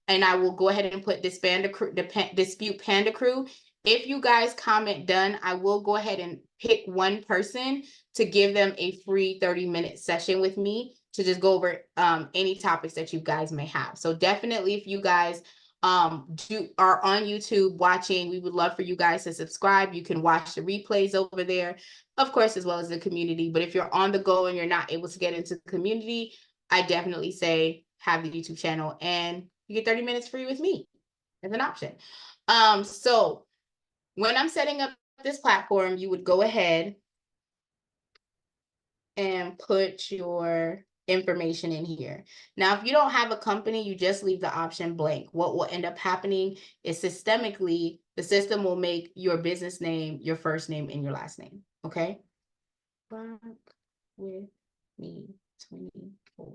And I will go ahead and put Dispute Panda Crew. If you guys comment done, I will go ahead and pick one person to give them a free 30-minute session with me to just go over any topics that you guys may have. So definitely, if you guys are on YouTube watching, we would love for you guys to subscribe. You can watch the replays over there, of course, as well as the community. But if you're on the go and you're not able to get into the community, I definitely say have the YouTube channel and you get 30 minutes free with me as an option. So when I'm setting up this platform, you would go ahead and put your information in here. Now, if you don't have a company, you just leave the option blank. What will end up happening is systemically, the system will make your business name, your first name, and your last name. Okay. Rock with me 24.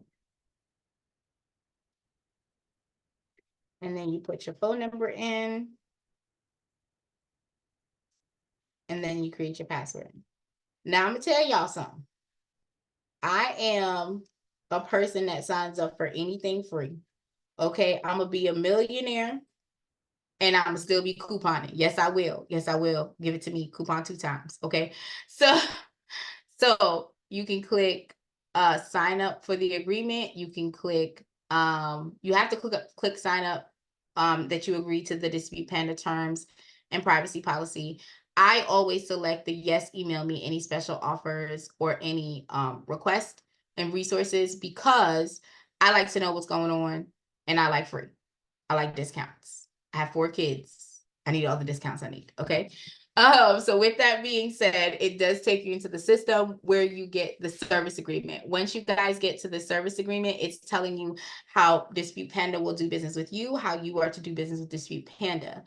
And then you put your phone number in. And then you create your password. Now I'm gonna tell y'all something. I am a person that signs up for anything free. Okay, I'm gonna be a millionaire and I'm gonna still be couponing. Yes, I will. Yes, I will. Give it to me, coupon 2 times. Okay. So you can click sign up for the agreement. You can click, you have to click sign up that you agree to the Dispute Panda terms and privacy policy. I always select the yes, email me any special offers or any requests and resources, because I like to know what's going on, and I like free. I like discounts. I have 4 kids. I need all the discounts I need. Okay. So with that being said, it does take you into the system where you get the service agreement. Once you guys get to the service agreement, it's telling you how Dispute Panda will do business with you, how you are to do business with Dispute Panda.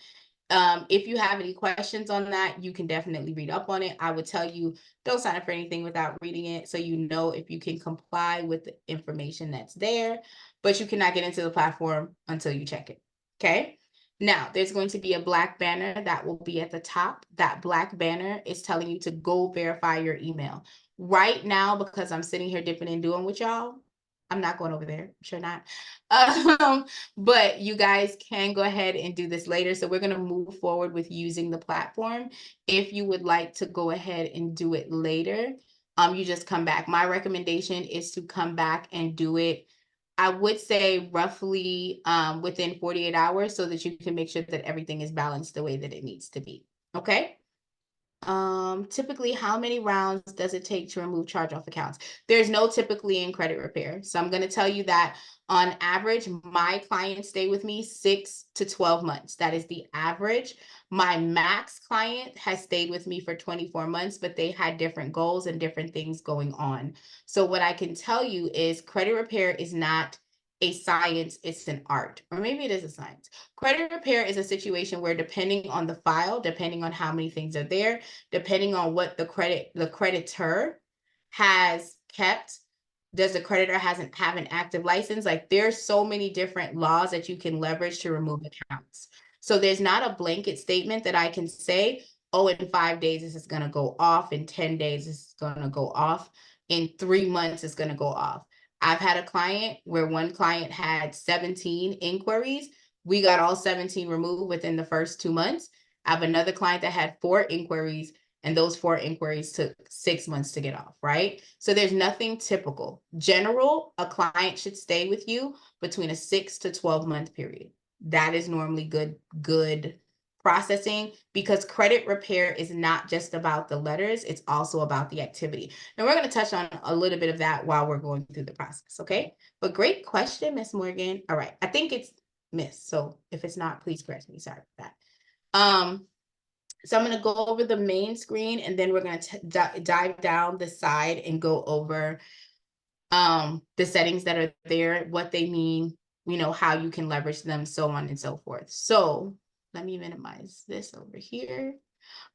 If you have any questions on that, you can definitely read up on it. I would tell you, don't sign up for anything without reading it, so you know if you can comply with the information that's there, but you cannot get into the platform until you check it. Okay. Now, there's going to be a black banner that will be at the top. That black banner is telling you to go verify your email. Right now, because I'm sitting here dipping and doing with y'all, I'm not going over there. I'm sure not. But you guys can go ahead and do this later. So we're going to move forward with using the platform. If you would like to go ahead and do it later, you just come back. My recommendation is to come back and do it, I would say roughly within 48 hours, so that you can make sure that everything is balanced the way that it needs to be. Okay. Typically, how many rounds does it take to remove charge-off accounts? There's no typically in credit repair. So I'm going to tell you that on average, my clients stay with me 6 to 12 months. That is the average. My max client has stayed with me for 24 months, but they had different goals and different things going on. So what I can tell you is credit repair is not a science, it's an art, or maybe it is a science. Credit repair is a situation where, depending on the file, depending on how many things are there, depending on what the creditor has kept, does the creditor have an active license? Like, there's so many different laws that you can leverage to remove accounts. So there's not a blanket statement that I can say, oh, in 5 days this is going to go off, in 10 days this is going to go off, in 3 months it's going to go off. I've had a client where one client had 17 inquiries. We got all 17 removed within the first 2 months. I have another client that had 4 inquiries, and those 4 inquiries took 6 months to get off, right? So there's nothing typical. General, a client should stay with you between a 6 to 12 month period. That is normally good processing, because credit repair is not just about the letters, it's also about the activity. And we're going to touch on a little bit of that while we're going through the process, okay? But great question, Miss Morgan. All right, I think it's Miss, so if it's not, please correct me. Sorry for that. So I'm going to go over the main screen, and then we're going to dive down the side and go over the settings that are there, what they mean, you know, how you can leverage them, so on and so forth. So let me minimize this over here.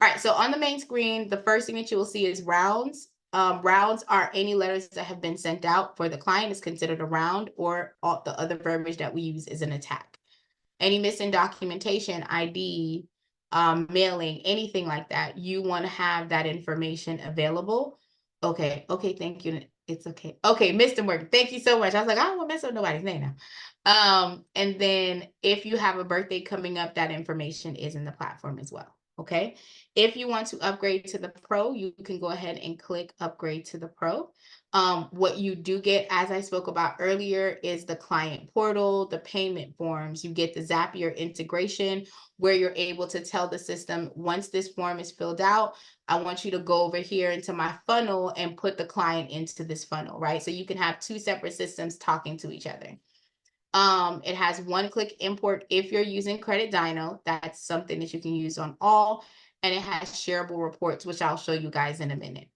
All right, so on the main screen, the first thing that you will see is rounds. Rounds are any letters that have been sent out for the client is considered a round, or all the other verbiage that we use is an attack. Any missing documentation, ID, mailing, anything like that, you want to have that information available. Okay, thank you. It's okay. Okay, Mr. Morgan, thank you so much. I was like, I don't want to mess up nobody's name now. And then if you have a birthday coming up, that information is in the platform as well. Okay. If you want to upgrade to the Pro, you can go ahead and click upgrade to the Pro. What you do get, as I spoke about earlier, is the client portal, the payment forms. You get the Zapier integration, where you're able to tell the system, once this form is filled out, I want you to go over here into my funnel and put the client into this funnel, right? So you can have 2 separate systems talking to each other. It has one-click import if you're using Credit Dyno. That's something that you can use on all. And it has shareable reports, which I'll show you guys in a minute.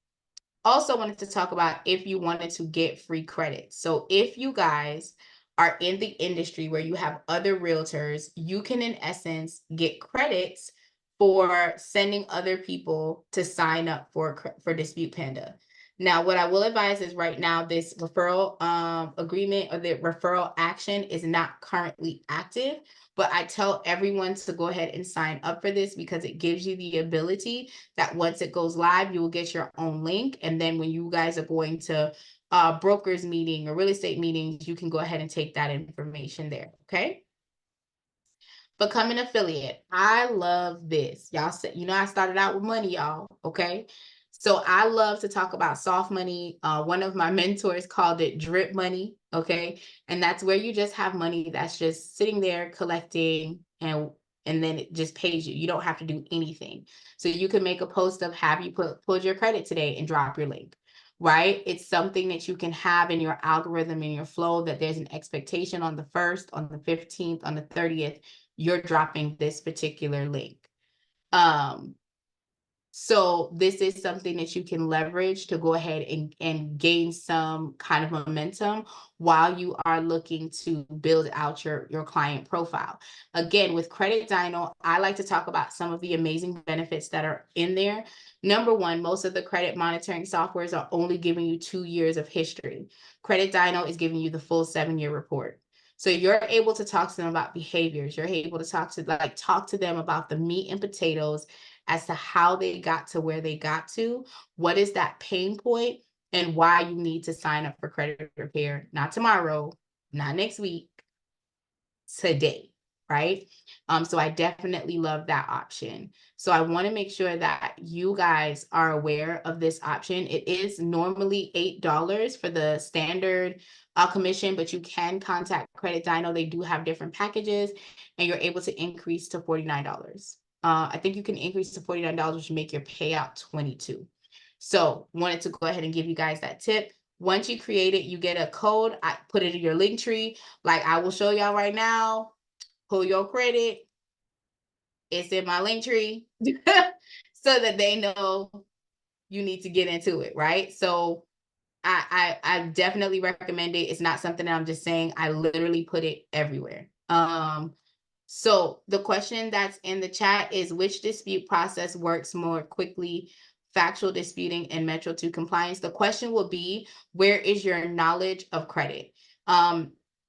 Also wanted to talk about if you wanted to get free credit. So if you guys are in the industry where you have other realtors, you can in essence get credits for sending other people to sign up for Dispute Panda. Now, what I will advise is right now, this referral agreement, or the referral action, is not currently active, but I tell everyone to go ahead and sign up for this, because it gives you the ability that once it goes live, you will get your own link. And then when you guys are going to brokers meeting or real estate meetings, you can go ahead and take that information there. Okay. Become an affiliate. I love this. Y'all said, you know, I started out with money, y'all. Okay. So I love to talk about soft money. One of my mentors called it drip money. Okay. And that's where you just have money that's just sitting there collecting, and then it just pays you. You don't have to do anything. So you can make a post of have you pulled your credit today and drop your link, right? It's something that you can have in your algorithm, in your flow, that there's an expectation on the 1st, on the 15th, on the 30th, you're dropping this particular link. So this is something that you can leverage to go ahead and gain some kind of momentum while you are looking to build out your client profile. Again, with Credit Dyno, I like to talk about some of the amazing benefits that are in there. Number one, most of the credit monitoring softwares are only giving you 2 years of history. Credit Dyno is giving you the full 7-year report. So you're able to talk to them about behaviors. You're able to talk to them about the meat and potatoes as to how they got to where they got to, what is that pain point, and why you need to sign up for credit repair, not tomorrow, not next week, today, right? So I definitely love that option. So I want to make sure that you guys are aware of this option. It is normally $8 for the standard commission, but you can contact Credit Dyno. They do have different packages, and you're able to increase to $49. I think you can increase to $49, which make your payout $22. So wanted to go ahead and give you guys that tip. Once you create it, you get a code. I put it in your link tree. Like I will show y'all right now. Pull your credit. It's in my link tree so that they know you need to get into it, right? So I definitely recommend it. It's not something that I'm just saying. I literally put it everywhere. So the question that's in the chat is, which dispute process works more quickly, factual disputing and Metro 2 compliance? The question will be, where is your knowledge of credit?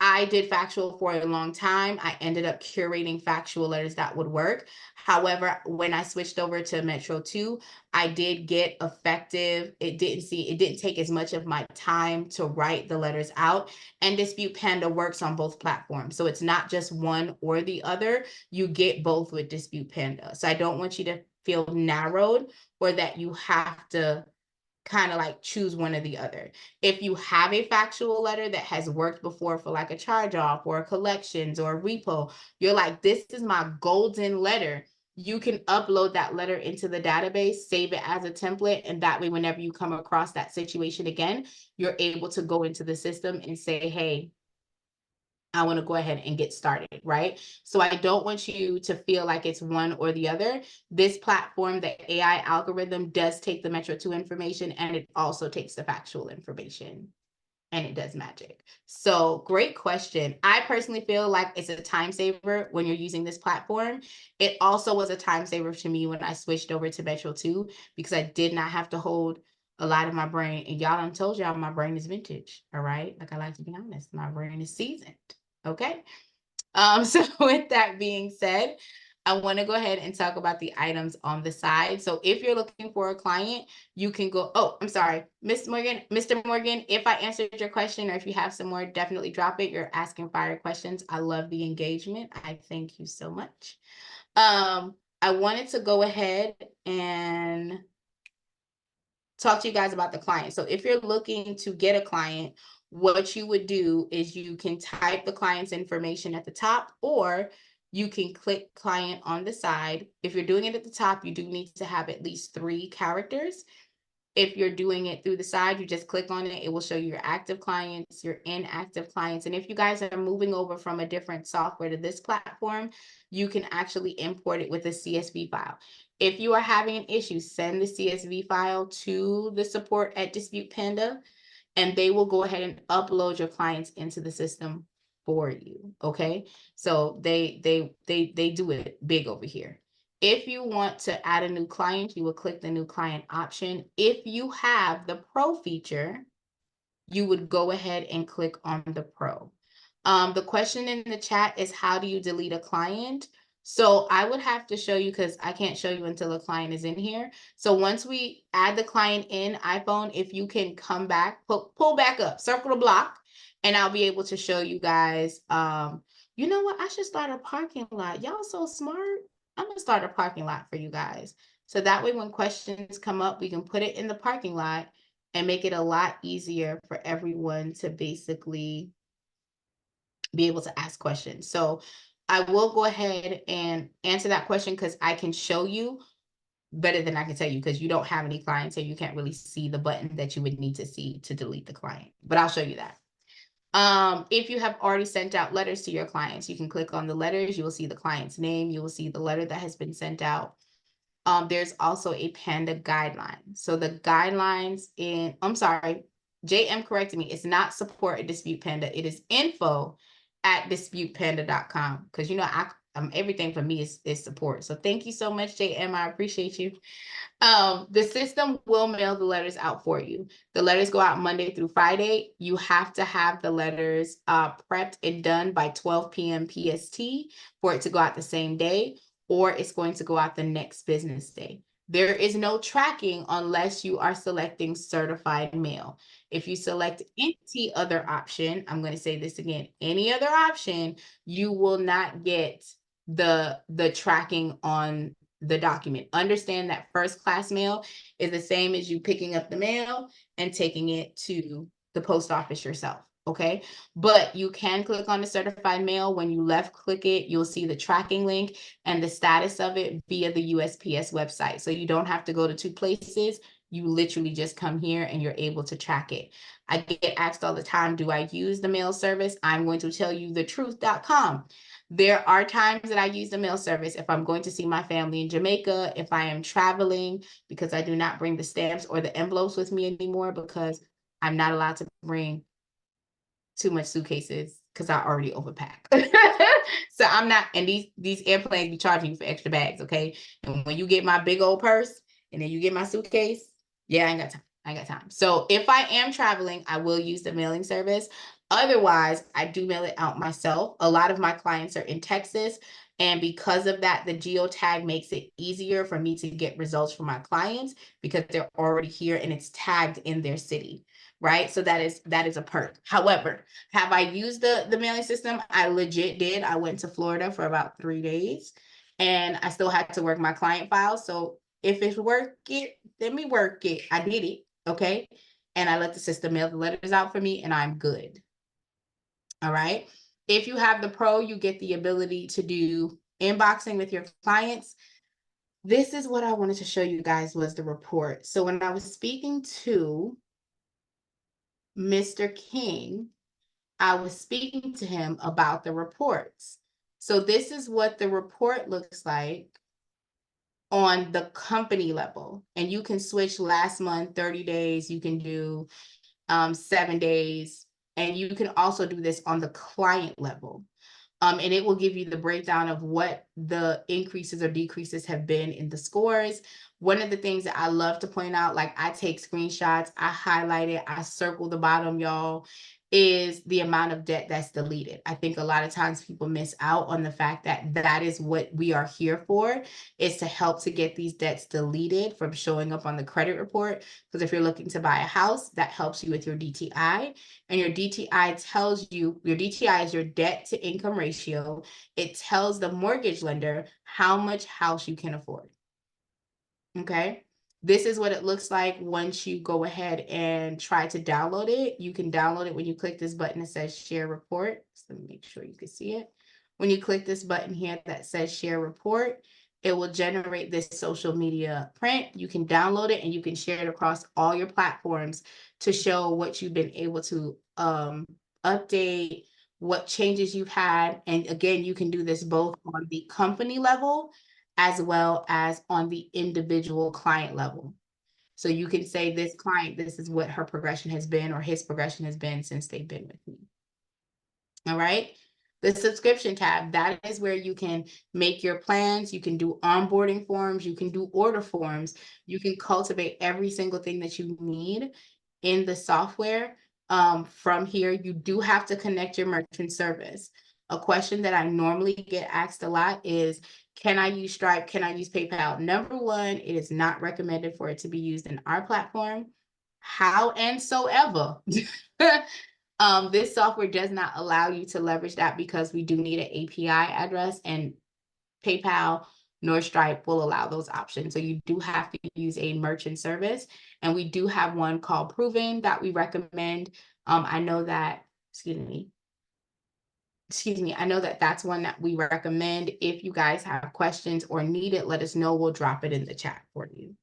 I did factual for a long time. I ended up curating factual letters that would work. However, when I switched over to Metro 2, I did get effective. It didn't take as much of my time to write the letters out. And Dispute Panda works on both platforms. So it's not just one or the other. You get both with Dispute Panda. So I don't want you to feel narrowed or that you have to kind of like choose one or the other. If you have a factual letter that has worked before for like a charge off or a collections or a repo, you're like, this is my golden letter. You can upload that letter into the database, save it as a template, and that way, whenever you come across that situation again, you're able to go into the system and say, hey, I want to go ahead and get started, right? So I don't want you to feel like it's one or the other. This platform, the AI algorithm, does take the Metro 2 information, and it also takes the factual information, and it does magic. So great question. I personally feel like it's a time saver when you're using this platform. It also was a time saver to me when I switched over to Metro 2 because I did not have to hold a lot of my brain. And y'all, I told y'all my brain is vintage, all right? Like I like to be honest, my brain is seasoned. Okay. So with that being said, I want to go ahead and talk about the items on the side. So if you're looking for a client, you can go, oh, I'm sorry, Mr. Morgan, if I answered your question or if you have some more, definitely drop it. You're asking fire questions. I love the engagement. I thank you so much. I wanted to go ahead and talk to you guys about the client. So if you're looking to get a client, what you would do is you can type the client's information at the top, or you can click client on the side. If you're doing it at the top, you do need to have at least 3 characters. If you're doing it through the side, you just click on it. It will show you your active clients, your inactive clients. And if you guys are moving over from a different software to this platform, you can actually import it with a CSV file. If you are having an issue, send the CSV file to the support at Dispute Panda, and they will go ahead and upload your clients into the system for you. Okay. So they do it big over here. If you want to add a new client, you will click the new client option. If you have the pro feature, you would go ahead and click on the pro. The question in the chat is, how do you delete a client? So I would have to show you, because I can't show you until a client is in here. So once we add the client in iPhone, if you can come back, pull back up, circle the block, and I'll be able to show you guys. You know what? I should start a parking lot. Y'all so smart. I'm gonna start a parking lot for you guys. So that way, when questions come up, we can put it in the parking lot and make it a lot easier for everyone to basically be able to ask questions. So I will go ahead and answer that question because I can show you better than I can tell you, because you don't have any clients, so you can't really see the button that you would need to see to delete the client, but I'll show you that. If you have already sent out letters to your clients, you can click on the letters. You will see the client's name. You will see the letter that has been sent out. There's also a Panda guideline. So the guidelines I'm sorry, JM corrected me. It's not support at Dispute Panda. It is info@disputepanda.com. Because everything for me is support. So thank you so much, JM. I appreciate you. The system will mail the letters out for you. The letters go out Monday through Friday. You have to have the letters prepped and done by 12 p.m. PST for it to go out the same day, or it's going to go out the next business day. There is no tracking unless you are selecting certified mail. If you select any other option, I'm going to say this again, any other option, you will not get the tracking on the document. Understand that first class mail is the same as you picking up the mail and taking it to the post office yourself. Okay, but you can click on the certified mail. When you left click it, you'll see the tracking link and the status of it via the USPS website. So you don't have to go to two places. You literally just come here and you're able to track it. I get asked all the time, do I use the mail service? I'm going to tell you the truth.com. There are times that I use the mail service if I'm going to see my family in Jamaica, if I am traveling, because I do not bring the stamps or the envelopes with me anymore because I'm not allowed to bring too much suitcases because I already overpack. So I'm not, and these airplanes be charging you for extra bags, okay? And when you get my big old purse and then you get my suitcase, yeah, I ain't got time. I got time. So if I am traveling, I will use the mailing service. Otherwise, I do mail it out myself. A lot of my clients are in Texas. And because of that, the geotag makes it easier for me to get results from my clients because they're already here and it's tagged in their city, right? So that is a perk. However, have I used the mailing system? I legit did. I went to Florida for about 3 days and I still had to work my client files. So if it's work it, let me work it. I did it. Okay. And I let the system mail the letters out for me and I'm good. All right. If you have the pro, you get the ability to do inboxing with your clients. This is what I wanted to show you guys was the report. So when I was speaking to Mr. King, I was speaking to him about the reports. So this is what the report looks like on the company level. And you can switch last month, 30 days, you can do 7 days, and you can also do this on the client level. And it will give you the breakdown of what the increases or decreases have been in the scores. One of the things that I love to point out, like I take screenshots, I highlight it, I circle the bottom, y'all, is the amount of debt that's deleted. I think a lot of times people miss out on the fact that that is what we are here for, is to help to get these debts deleted from showing up on the credit report. Because if you're looking to buy a house, that helps you with your DTI. And your DTI tells you, your DTI is your debt to income ratio. It tells the mortgage lender how much house you can afford. Okay. This is what it looks like once you go ahead and try to download it. You can download it when you click this button that says share report. So let me make sure you can see it. When you click this button here that says share report, it will generate this social media print. You can download it and you can share it across all your platforms to show what you've been able to update, what changes you've had. And again, you can do this both on the company level as well as on the individual client level. So you can say this client, this is what her progression has been or his progression has been since they've been with me. All right. The subscription tab, that is where you can make your plans. You can do onboarding forms. You can do order forms. You can cultivate every single thing that you need in the software. From here, you do have to connect your merchant service. A question that I normally get asked a lot is, can I use Stripe? Can I use PayPal? Number one, it is not recommended for it to be used in our platform. Howsoever, this software does not allow you to leverage that because we do need an API address, and PayPal nor Stripe will allow those options. So you do have to use a merchant service. And we do have one called Proven that we recommend. I know that, I know that that's one that we recommend. If you guys have questions or need it, let us know. We'll drop it in the chat for you.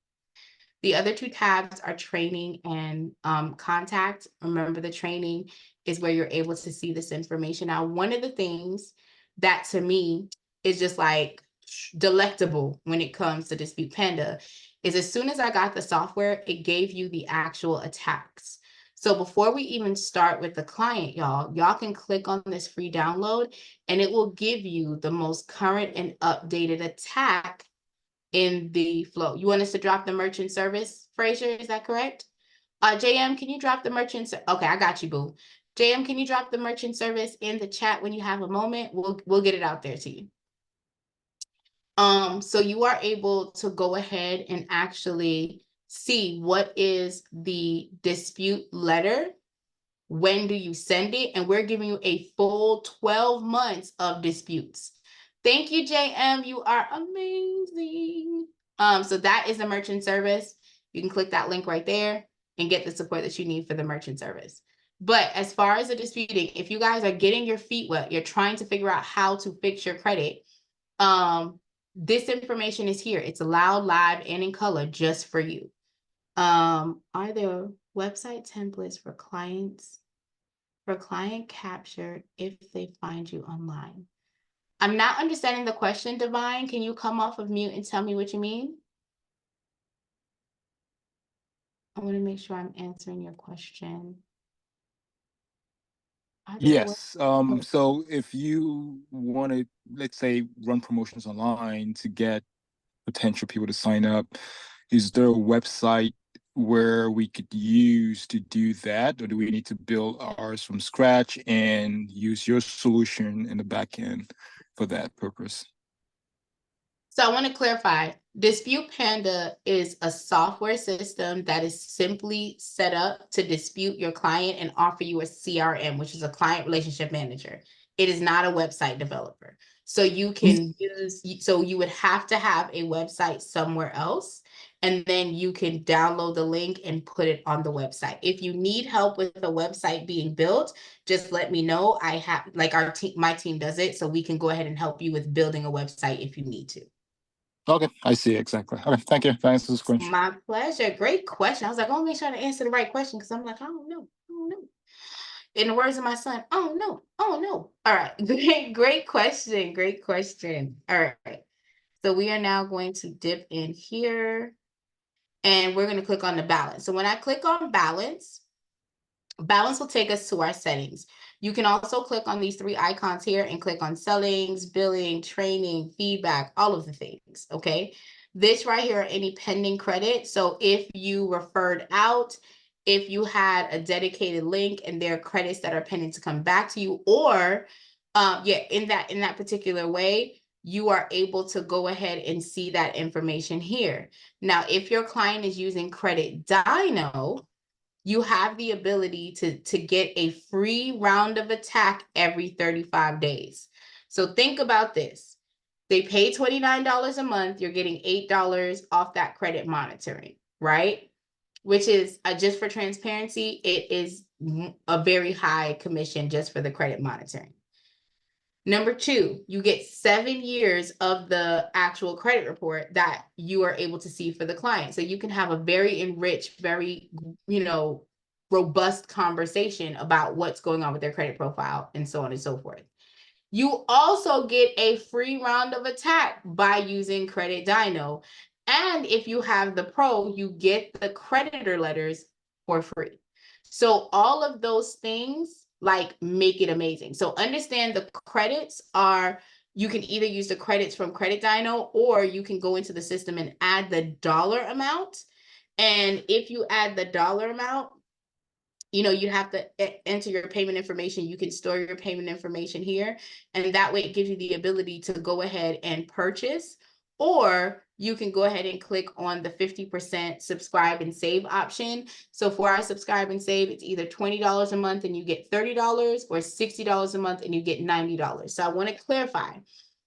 The other two tabs are training and contact. Remember, the training is where you're able to see this information. Now, one of the things that to me is just like delectable when it comes to Dispute Panda is as soon as I got the software, it gave you the actual attacks. So before we even start with the client, y'all can click on this free download and it will give you the most current and updated attack in the flow. You want us to drop the merchant service, Frazier? Is that correct? JM, can you drop the merchant? Okay, I got you, boo. JM, can you drop the merchant service in the chat when you have a moment? We'll get it out there to you. So you are able to go ahead and actually see what is the dispute letter. When do you send it? And we're giving you a full 12 months of disputes. Thank you, JM. You are amazing. So that is the merchant service. You can click that link right there and get the support that you need for the merchant service. But as far as the disputing, if you guys are getting your feet wet, you're trying to figure out how to fix your credit, this information is here. It's loud, live, and in color just for you. Are there website templates for clients? For client capture if they find you online? I'm not understanding the question, Divine. Can you come off of mute and tell me what you mean? I want to make sure I'm answering your question. Yes. So if you want to, let's say, run promotions online to get potential people to sign up, is there a website where we could use to do that, or do we need to build ours from scratch and use your solution in the back end for that purpose? So I want to clarify, Dispute Panda is a software system that is simply set up to dispute your client and offer you a CRM, which is a client relationship manager. It is not a website developer. So you can you would have to have a website somewhere else, and then you can download the link and put it on the website. If you need help with the website being built, just let me know. I have, like, my team does it, so we can go ahead and help you with building a website if you need to. Okay, I see, exactly. Okay, thank you. Thanks for this question. My pleasure. Great question. I was like, I want to make sure to answer the right question because I'm like, I don't know. In the words of my son, oh no. All right. Great question. Great question. All right. So we are now going to dip in here and we're going to click on the balance. So when I click on balance will take us to our settings. You can also click on these three icons here and click on settings, billing, training, feedback, all of the things, okay? This right here are any pending credit. So if you referred out, if you had a dedicated link and there are credits that are pending to come back to you, or in that particular way, you are able to go ahead and see that information here. Now, if your client is using Credit Dino, you have the ability to get a free round of attack every 35 days. So think about this. They pay $29 a month. You're getting $8 off that credit monitoring, right? Which is, just for transparency, it is a very high commission just for the credit monitoring. Number two, you get 7 years of the actual credit report that you are able to see for the client. So you can have a very enriched, very, robust conversation about what's going on with their credit profile and so on and so forth. You also get a free round of attack by using Credit Dino. And if you have the Pro, you get the creditor letters for free. So all of those things make it amazing. So understand the credits are, you can either use the credits from Credit Dino or you can go into the system and add the dollar amount. And if you add the dollar amount, you have to enter your payment information. You can store your payment information here. And that way it gives you the ability to go ahead and purchase, or you can go ahead and click on the 50% subscribe and save option. So for our subscribe and save, it's either $20 a month and you get $30 or $60 a month and you get $90. So I want to clarify,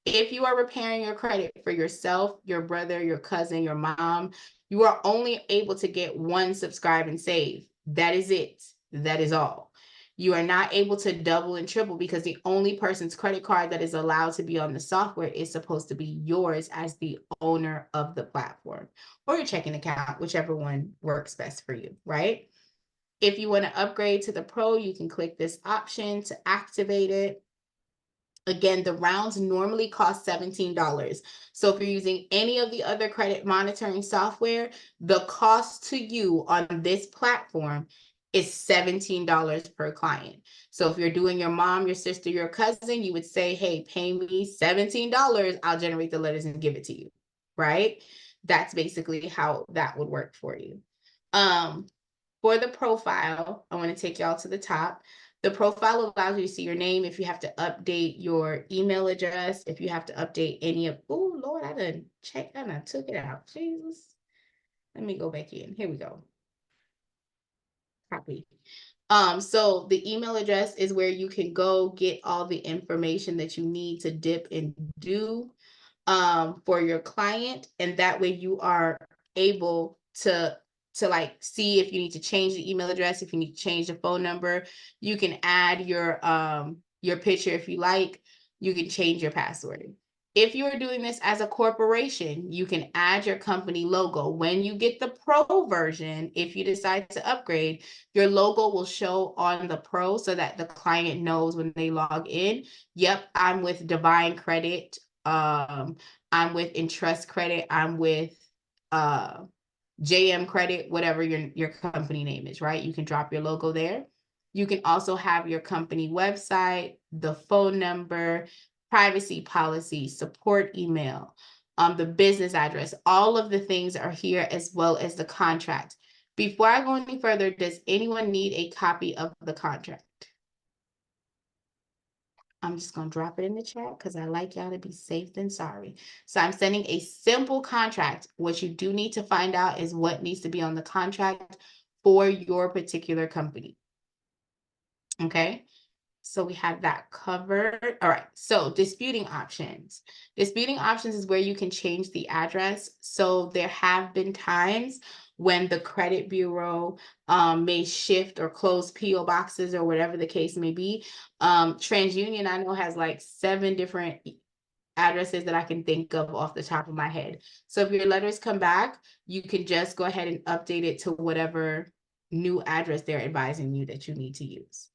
If you are repairing your credit for yourself, your brother, your cousin, your mom, you are only able to get one subscribe and save. That is it. That is all. You are not able to double and triple because the only person's credit card that is allowed to be on the software is supposed to be yours as the owner of the platform, or your checking account, whichever one works best for you, right? If you want to upgrade to the Pro, you can click this option to activate it. Again, the rounds normally cost $17. So if you're using any of the other credit monitoring software, the cost to you on this platform is $17 per client. So if you're doing your mom, your sister, your cousin, you would say, hey, pay me $17. I'll generate the letters and give it to you, right? That's basically how that would work for you. For the profile, I want to take y'all to the top. The profile allows you to see your name, if you have to update your email address, if you have to update any of, oh Lord, I done checked, I done took it out. Jesus. Let me go back in. Here we go. Copy. So the email address is where you can go get all the information that you need to dip and do for your client, and that way you are able to like see if you need to change the email address, if you need to change the phone number. You can add your picture if you like. You can change your password. If you are doing this as a corporation, you can add your company logo. When you get the Pro version, if you decide to upgrade, your logo will show on the Pro so that the client knows when they log in, yep, I'm with Divine Credit, I'm with Entrust Credit, I'm with JM Credit, whatever your company name is, right? You can drop your logo there. You can also have your company website, the phone number, privacy policy, support email, the business address. All of the things are here, as well as the contract. Before I go any further, does anyone need a copy of the contract? I'm just going to drop it in the chat because I like y'all to be safe than sorry. So I'm sending a simple contract. What you do need to find out is what needs to be on the contract for your particular company. Okay. So we have that covered. All right. So disputing options. Disputing options is where you can change the address. So there have been times when the credit bureau may shift or close PO boxes or whatever the case may be. TransUnion, I know, has like 7 different addresses that I can think of off the top of my head. So if your letters come back, you can just go ahead and update it to whatever new address they're advising you that you need to use.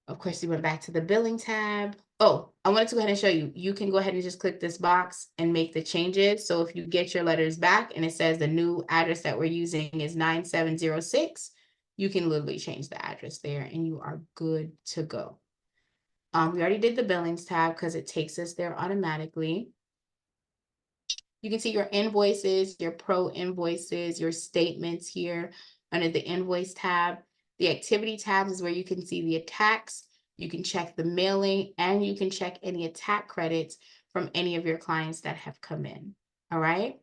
Of course, you went back to the billing tab. Oh, I wanted to go ahead and show you. You can go ahead and just click this box and make the changes. So if you get your letters back and it says the new address that we're using is 9706, you can literally change the address there and you are good to go. We already did the billings tab because it takes us there automatically. You can see your invoices, your Pro invoices, your statements here under the invoice tab. The activity tab is where you can see the attacks. You can check the mailing and you can check any attack credits from any of your clients that have come in. All right.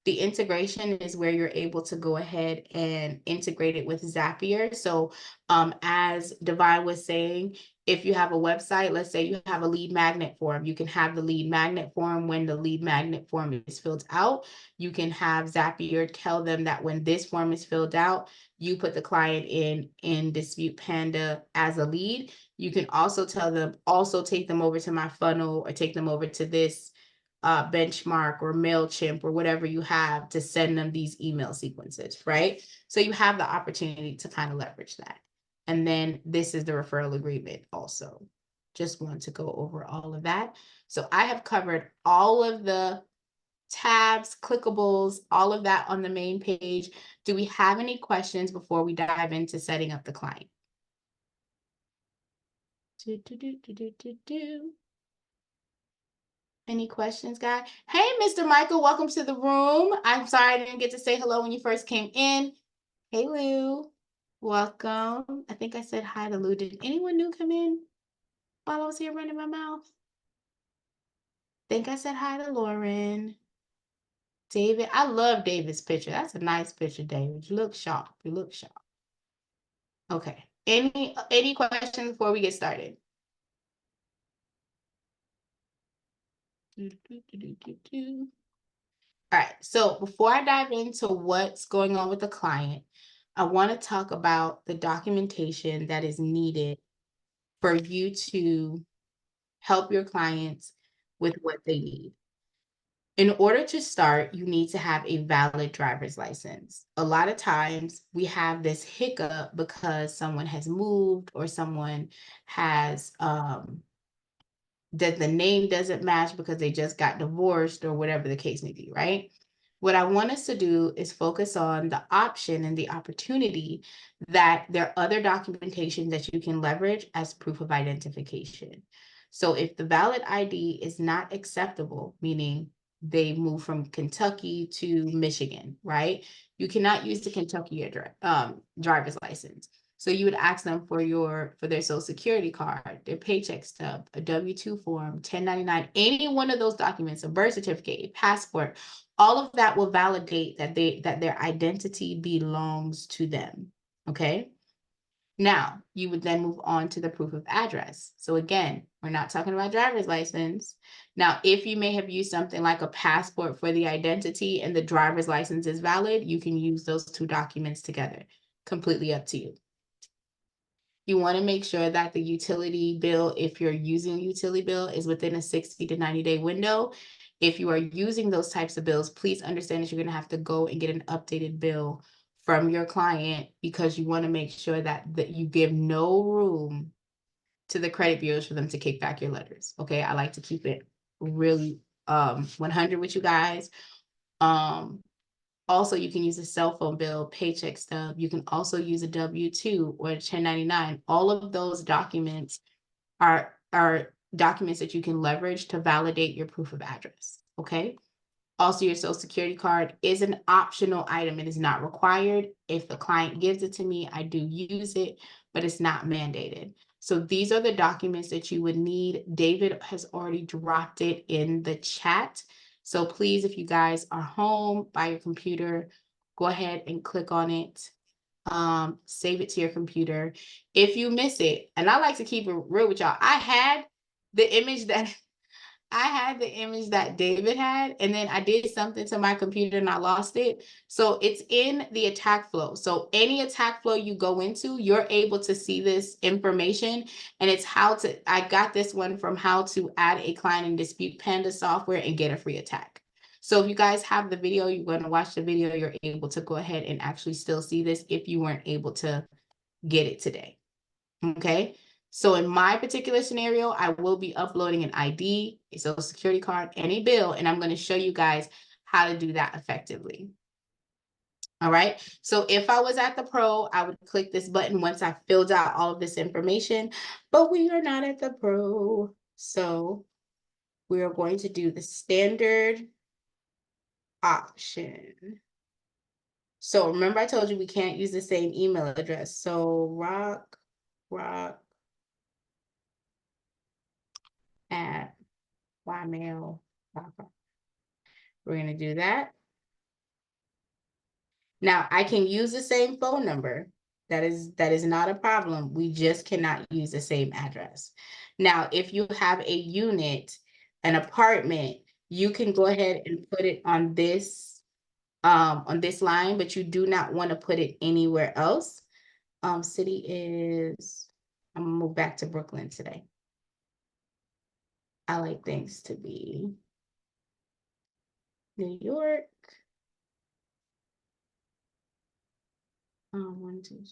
The integration is where you're able to go ahead and integrate it with Zapier. So as Divine was saying, if you have a website, let's say you have a lead magnet form, you can have the lead magnet form. When the lead magnet form is filled out, you can have Zapier tell them that when this form is filled out, you put the client in Dispute Panda as a lead. You can also tell them, also take them over to my funnel or take them over to this Benchmark or MailChimp or whatever you have to send them these email sequences, right? So you have the opportunity to kind of leverage that. And then this is the referral agreement also. Just want to go over all of that. So I have covered all of the tabs, clickables, all of that on the main page. Do we have any questions before we dive into setting up the client? Any questions, guys? Hey, Mr. Michael, welcome to the room. I'm sorry I didn't get to say hello when you first came in. Hey, Lou. Welcome. I think I said hi to Lou. Did anyone new come in while I was here running my mouth? Think I said hi to Lauren. David. I love David's picture. That's a nice picture, David. You look sharp. You look sharp. Okay. Any questions before we get started? All right, so before I dive into what's going on with the client, I want to talk about the documentation that is needed for you to help your clients with what they need. In order to start, you need to have a valid driver's license. A lot of times we have this hiccup because someone has moved or someone has that the name doesn't match because they just got divorced or whatever the case may be, right? What I want us to do is focus on the option and the opportunity that there are other documentation that you can leverage as proof of identification. So if the valid ID is not acceptable, meaning they moved from Kentucky to Michigan, right? You cannot use the Kentucky driver's license. So you would ask them for their social security card, their paycheck stub, a W-2 form, 1099, any one of those documents, a birth certificate, a passport, all of that will validate that their identity belongs to them. Okay. Now you would then move on to the proof of address. So again, we're not talking about driver's license. Now, if you may have used something like a passport for the identity and the driver's license is valid, you can use those two documents together. Completely up to you. You want to make sure that the utility bill, if you're using a utility bill, is within a 60 to 90-day window. If you are using those types of bills, please understand that you're going to have to go and get an updated bill from your client because you want to make sure that you give no room to the credit bureaus for them to kick back your letters. Okay, I like to keep it really 100 with you guys. Also, you can use a cell phone bill, paycheck stub. You can also use a W-2 or a 1099. All of those documents are documents that you can leverage to validate your proof of address, okay? Also, your social security card is an optional item. It is not required. If the client gives it to me, I do use it, but it's not mandated. So these are the documents that you would need. David has already dropped it in the chat. So please, if you guys are home by your computer, go ahead and click on it. Save it to your computer. If you miss it, and I like to keep it real with y'all, I had the image that David had, and then I did something to my computer and I lost it. So it's in the attack flow. So any attack flow you go into, you're able to see this information. And it's I got this one from how to add a client in Dispute Panda software and get a free attack. So if you guys have the video, you're going to watch the video, you're able to go ahead and actually still see this if you weren't able to get it today. Okay. So in my particular scenario, I will be uploading an ID, a social security card, and a bill, and I'm going to show you guys how to do that effectively. All right. So if I was at the pro, I would click this button once I filled out all of this information, but we are not at the pro. So we are going to do the standard option. So remember I told you we can't use the same email address. So rock at ymail.com. We're going to do that. Now I can use the same phone number. That is not a problem. We just cannot use the same address. Now, if you have a unit, an apartment, you can go ahead and put it on this line, but you do not want to put it anywhere else. City is, I'm gonna move back to Brooklyn today. I like things to be New York. 1, 2,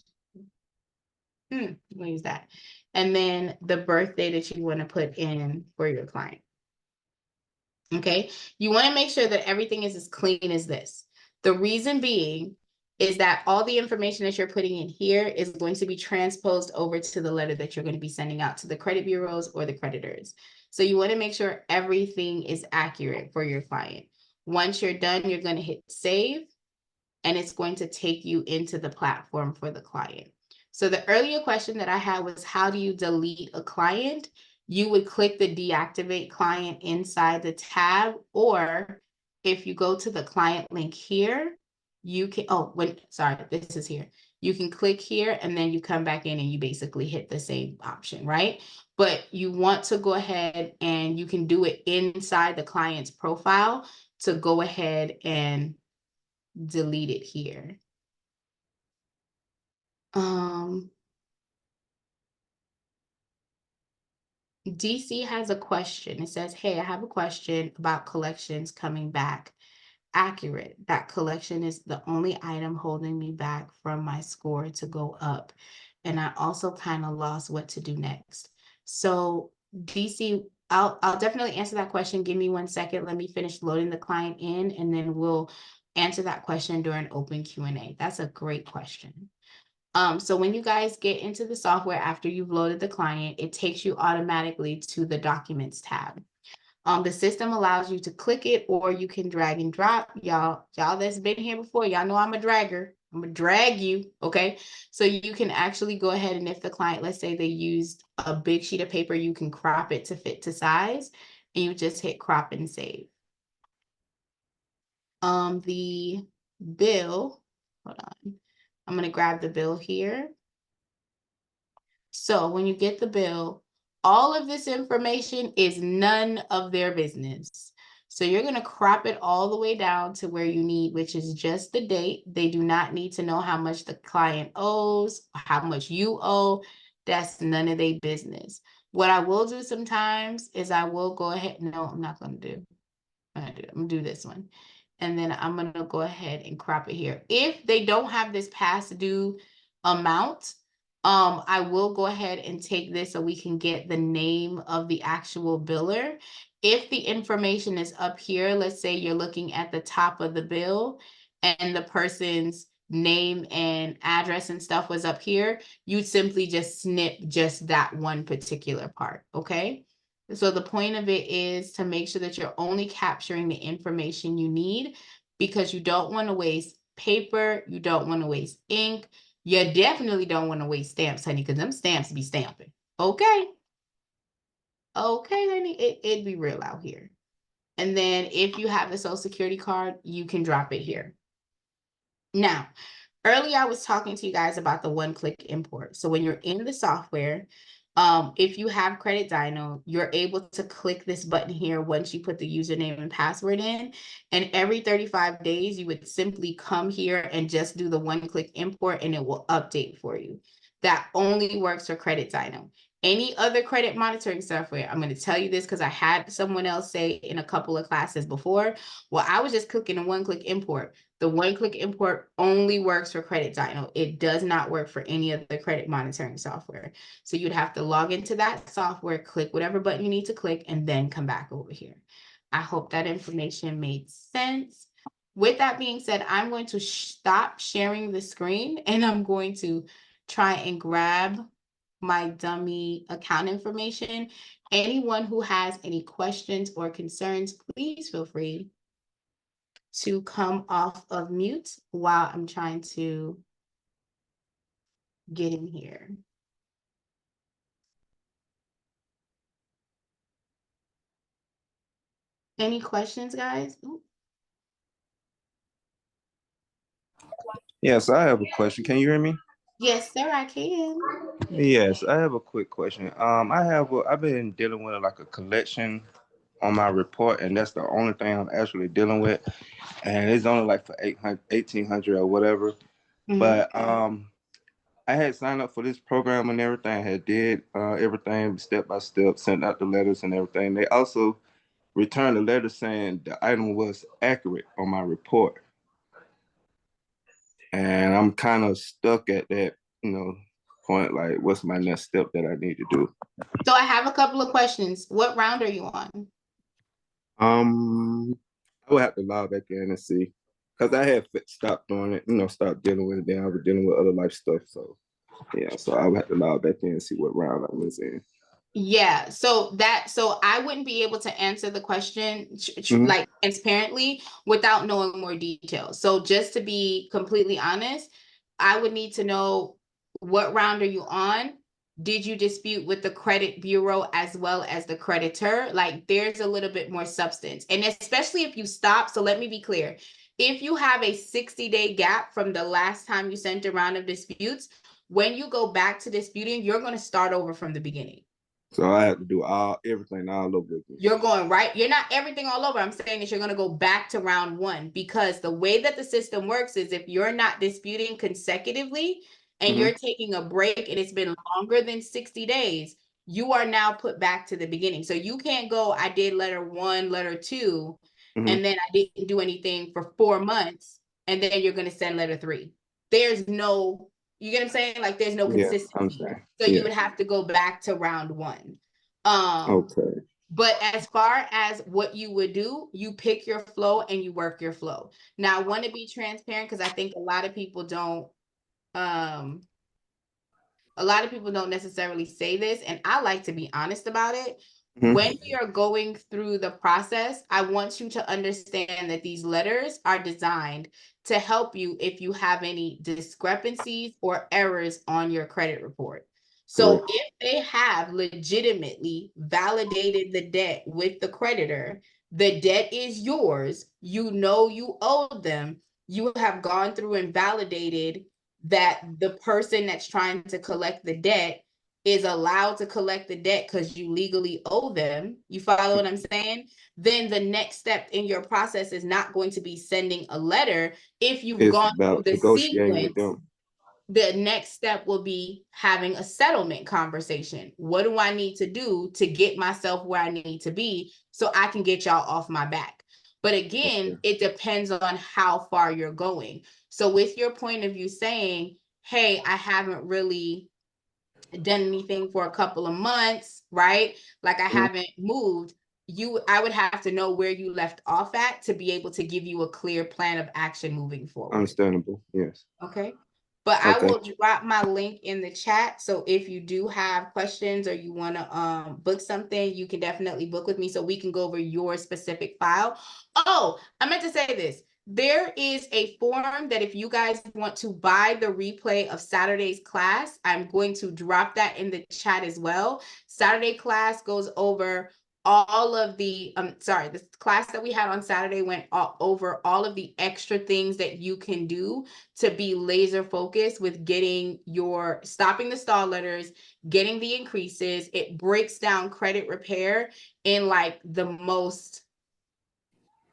3. We'll use that. And then the birthday that you want to put in for your client. Okay. You want to make sure that everything is as clean as this. The reason being is that all the information that you're putting in here is going to be transposed over to the letter that you're going to be sending out to the credit bureaus or the creditors. So you want to make sure everything is accurate for your client. Once you're done, you're going to hit save, and it's going to take you into the platform for the client. So the earlier question that I had was, how do you delete a client? You would click the deactivate client inside the tab, or if you go to the client link here, you can, this is here. you can click here and then you come back in and you basically hit the same option, right? But you want to go ahead and you can do it inside the client's profile to go ahead and delete it here. DC has a question. It says, hey, I have a question about collections coming back. Accurate. That collection is the only item holding me back from my score to go up. And I also kind of lost what to do next. So DC, I'll definitely answer that question. Give me 1 second. Let me finish loading the client in, and then we'll answer that question during open Q&A. That's a great question. So when you guys get into the software after you've loaded the client, it takes you automatically to the Documents tab. The system allows you to click it, or you can drag and drop. Y'all that's been here before, y'all know I'm a dragger. I'm gonna drag you, okay? So you can actually go ahead, and if the client, let's say they used a big sheet of paper, you can crop it to fit to size, and you just hit crop and save. The bill, hold on. I'm gonna grab the bill here. So when you get the bill, all of this information is none of their business. So you're going to crop it all the way down to where you need, which is just the date. They do not need to know how much the client owes, how much you owe. That's none of their business. What I will do sometimes is I will go ahead. No, I'm not going to do. I'm going to do this one. And then I'm going to go ahead and crop it here. If they don't have this past due amount, I will go ahead and take this so we can get the name of the actual biller. If the information is up here, let's say you're looking at the top of the bill and the person's name and address and stuff was up here, you'd simply just snip just that one particular part, okay? So the point of it is to make sure that you're only capturing the information you need, because you don't want to waste paper, you don't want to waste ink, you definitely don't want to waste stamps, honey, because them stamps be stamping. Okay. Okay, honey, it'd be real out here. And then if you have the Social Security card, you can drop it here. Now, earlier I was talking to you guys about the one-click import. So when you're in the software, if you have Credit Dino, you're able to click this button here once you put the username and password in. And every 35 days, you would simply come here and just do the one-click import, and it will update for you. That only works for Credit Dino. Any other credit monitoring software, I'm going to tell you this because I had someone else say in a couple of classes before, well, I was just clicking a one-click import. The one-click import only works for Credit Dino. It does not work for any other credit monitoring software. So you'd have to log into that software, click whatever button you need to click, and then come back over here. I hope that information made sense. With that being said, I'm going to stop sharing the screen, and I'm going to try and grab my dummy account information. Anyone who has any questions or concerns, please feel free to come off of mute while I'm trying to get in here. Any questions, guys? Ooh. Yes, I have a question. Can you hear me? Yes, sir, I can. Yes, I have a quick question. I've been dealing with like a collection on my report, and that's the only thing I'm actually dealing with. And it's only like for 1,800 or whatever. Mhm. But I had signed up for this program and everything. I had did everything step by step, sent out the letters and everything. They also returned a letter saying the item was accurate on my report. And I'm kind of stuck at that, point. Like, what's my next step that I need to do? So I have a couple of questions. What round are you on? I would have to log back in and see, because I had stopped doing it, stopped dealing with it. Then I was dealing with other life stuff. So yeah, so I would have to log back in and see what round I was in. Yeah, so I wouldn't be able to answer the question like transparently without knowing more details. So just to be completely honest, I would need to know, what round are you on? Did you dispute with the credit bureau as well as the creditor? Like, there's a little bit more substance. And especially if you stop, so let me be clear. if you have a 60-day gap from the last time you sent a round of disputes, when you go back to disputing, you're going to start over from the beginning. So I have to do everything all over again. You're going right. You're not everything all over. I'm saying that you're going to go back to round one, because the way that the system works is if you're not disputing consecutively and you're taking a break and it's been longer than 60 days, you are now put back to the beginning. So you can't go, I did letter 1, letter 2, and then I didn't do anything for 4 months, and then you're going to send letter 3. There's no, you get what I'm saying? Like there's no consistency. So you would have to go back to round 1. Okay. But as far as what you would do, you pick your flow and you work your flow. Now, I want to be transparent because I think a lot of people don't necessarily say this, and I like to be honest about it. When you're going through the process, I want you to understand that these letters are designed to help you if you have any discrepancies or errors on your credit report. So if they have legitimately validated the debt with the creditor, the debt is yours, you know you owe them, you have gone through and validated that the person that's trying to collect the debt is allowed to collect the debt because you legally owe them, you follow what I'm saying? Then the next step in your process is not going to be sending a letter. If you've gone through the sequence, the next step will be having a settlement conversation. What do I need to do to get myself where I need to be so I can get y'all off my back? But again, it depends on how far you're going. So with your point of view saying, hey, I haven't really done anything for a couple of months, right? Like I haven't moved. I would have to know where you left off at to be able to give you a clear plan of action moving forward. Understandable, yes. Okay. But I will drop my link in the chat. So if you do have questions or you want to book something, you can definitely book with me so we can go over your specific file. Oh, I meant to say this. There is a form that if you guys want to buy the replay of Saturday's class, I'm going to drop that in the chat as well. Saturday class goes over all of the the class that we had on Saturday went over all of the extra things that you can do to be laser focused with getting stopping the stall letters, getting the increases. It breaks down credit repair in like the most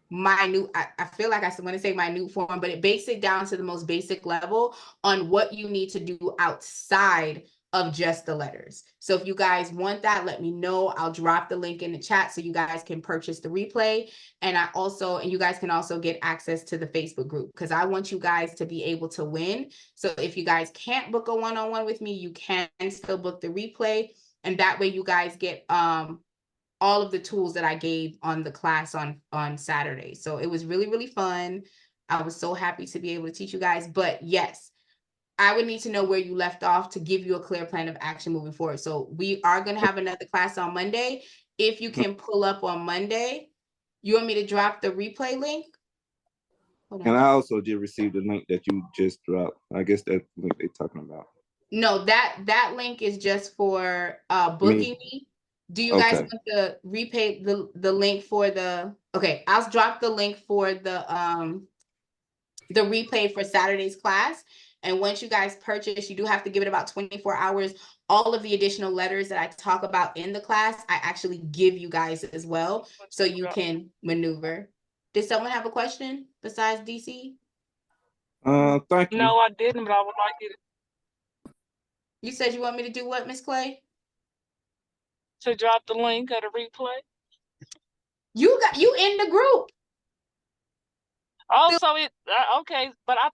minute, I feel like I want to say minute form, but it breaks it down to the most basic level on what you need to do outside of just the letters. So if you guys want that, let me know. I'll drop the link in the chat so you guys can purchase the replay. And you guys can also get access to the Facebook group because I want you guys to be able to win. So if you guys can't book a one-on-one with me, you can still book the replay. And that way you guys get all of the tools that I gave on the class on Saturday. So it was really, really fun. I was so happy to be able to teach you guys. But yes, I would need to know where you left off to give you a clear plan of action moving forward. So we are going to have another class on Monday. If you can pull up on Monday, you want me to drop the replay link? And I also did receive the link that you just dropped. I guess that's the link they're talking about. No, that link is just for booking me. Do you guys want to repay the link for the I'll drop the link for the replay for Saturday's class. And once you guys purchase, you do have to give it about 24 hours. All of the additional letters that I talk about in the class, I actually give you guys as well, so you can maneuver. Did someone have a question besides DC? Thank you. No, I didn't, but I would like you You said you want me to do what, Miss Clay? to drop the link of the replay. You in the group. Oh, so okay, but I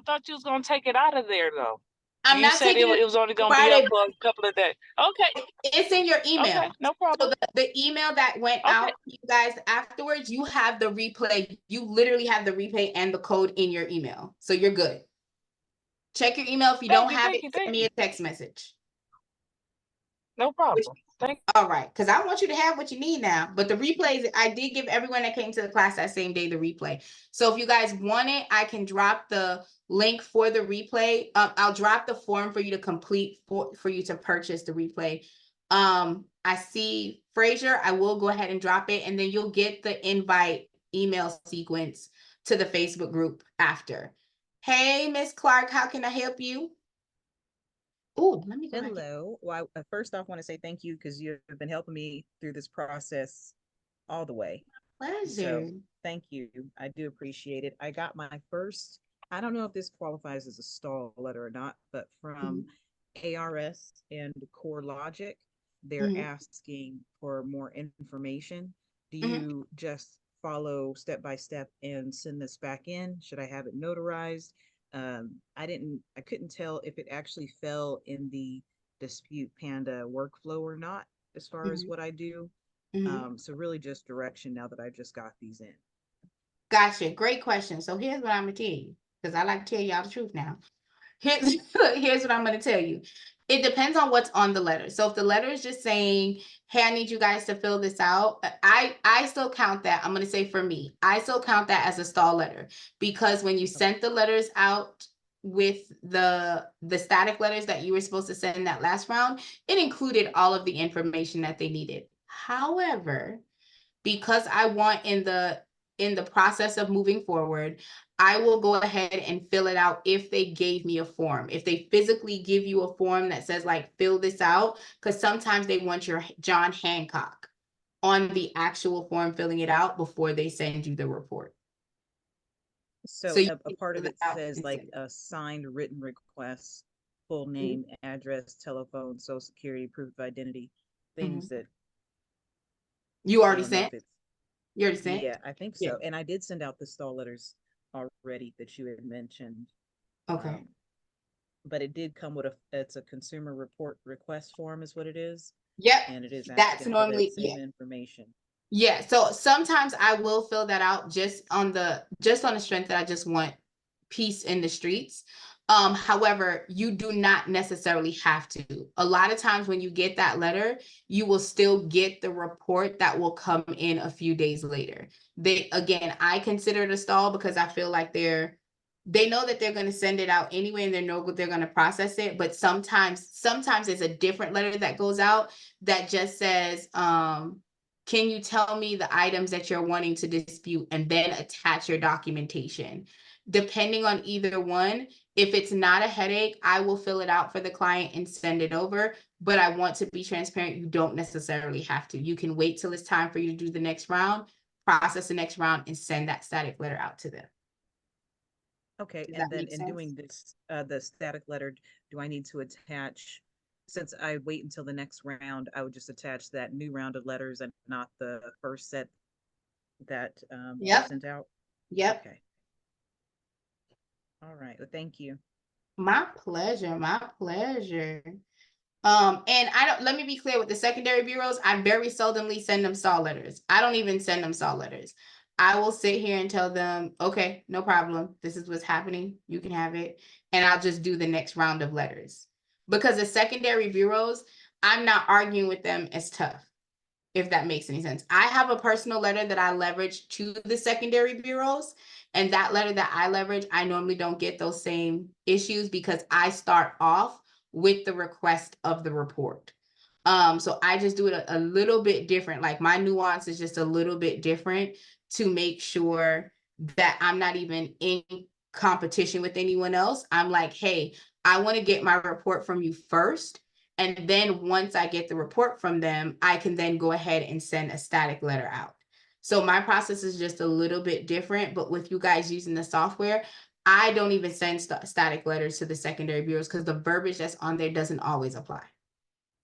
thought you was gonna take it out of there though. I'm not taking it was only gonna Friday, be up for a couple of days. Okay. It's in your email. Okay, no problem. So the email that went out to you guys afterwards, you have the replay. You literally have the replay and the code in your email. So you're good. Check your email. If you don't have it, send me a text message. No problem. All right, because I want you to have what you need now. But the replays, I did give everyone that came to the class that same day the replay. So if you guys want it, I can drop the link for the replay. I'll drop the form for you to complete for you to purchase the replay. I see Frazier. I will go ahead and drop it, and then you'll get the invite email sequence to the Facebook group after. Hey, Miss Clark, how can I help you? Oh, let me go. Hello. Well, first off, I want to say thank you because you've been helping me through this process all the way. Pleasure. So thank you. I do appreciate it. I got my first, I don't know if this qualifies as a stall letter or not, but from ARS and Core Logic, they're asking for more information. Do you just follow step by step and send this back in? Should I have it notarized? I couldn't tell if it actually fell in the Dispute Panda workflow or not, as far as what I do. So really just direction now that I just got these in. Gotcha. Great question. So here's what I'm gonna tell you, because I like to tell y'all the truth now. Here's what I'm gonna tell you. It depends on what's on the letter. So if the letter is just saying, hey, I need you guys to fill this out, I still count that. I'm gonna say for me, I still count that as a stall letter, because when you sent the letters out with the static letters that you were supposed to send in that last round, it included all of the information that they needed. However, because I want in the process of moving forward, I will go ahead and fill it out if they gave me a form. If they physically give you a form that says like, fill this out, because sometimes they want your John Hancock on the actual form filling it out before they send you the report. So a part of it says like a signed written request, full name, address, telephone, social security, proof of identity, things that you already sent. You already sent? Yeah, I think so. And I did send out the stall letters already that you had mentioned. Okay. But it did come with it's a consumer report request form is what it is. Yep. And it is That's normally for that same information. Yeah. So sometimes I will fill that out just on the strength that I just want peace in the streets. However, you do not necessarily have to. A lot of times when you get that letter, you will still get the report that will come in a few days later. I consider it a stall because I feel like they know that they're going to send it out anyway, and they know they're going to process it. But sometimes it's a different letter that goes out that just says, can you tell me the items that you're wanting to dispute, and then attach your documentation. Depending on either one, if it's not a headache, I will fill it out for the client and send it over. But I want to be transparent. You don't necessarily have to. You can wait till it's time for you to do the next round, process the next round, and send that static letter out to them. Okay, and then in doing this, the static letter, do I need to attach, since I wait until the next round, I would just attach that new round of letters and not the first set that was sent out? Yep. Okay. All right, well, thank you. My pleasure, my pleasure. And let me be clear with the secondary bureaus, I very seldomly send them stall letters. I don't even send them stall letters. I will sit here and tell them, okay, no problem. This is what's happening. You can have it. And I'll just do the next round of letters. Because the secondary bureaus, I'm not arguing with them as tough, if that makes any sense. I have a personal letter that I leverage to the secondary bureaus. And that letter that I leverage, I normally don't get those same issues because I start off with the request of the report. So I just do it a little bit different. Like my nuance is just a little bit different to make sure that I'm not even in competition with anyone else. I'm like, hey, I want to get my report from you first. And then once I get the report from them, I can then go ahead and send a static letter out. So my process is just a little bit different, but with you guys using the software, I don't even send static letters to the secondary bureaus because the verbiage that's on there doesn't always apply.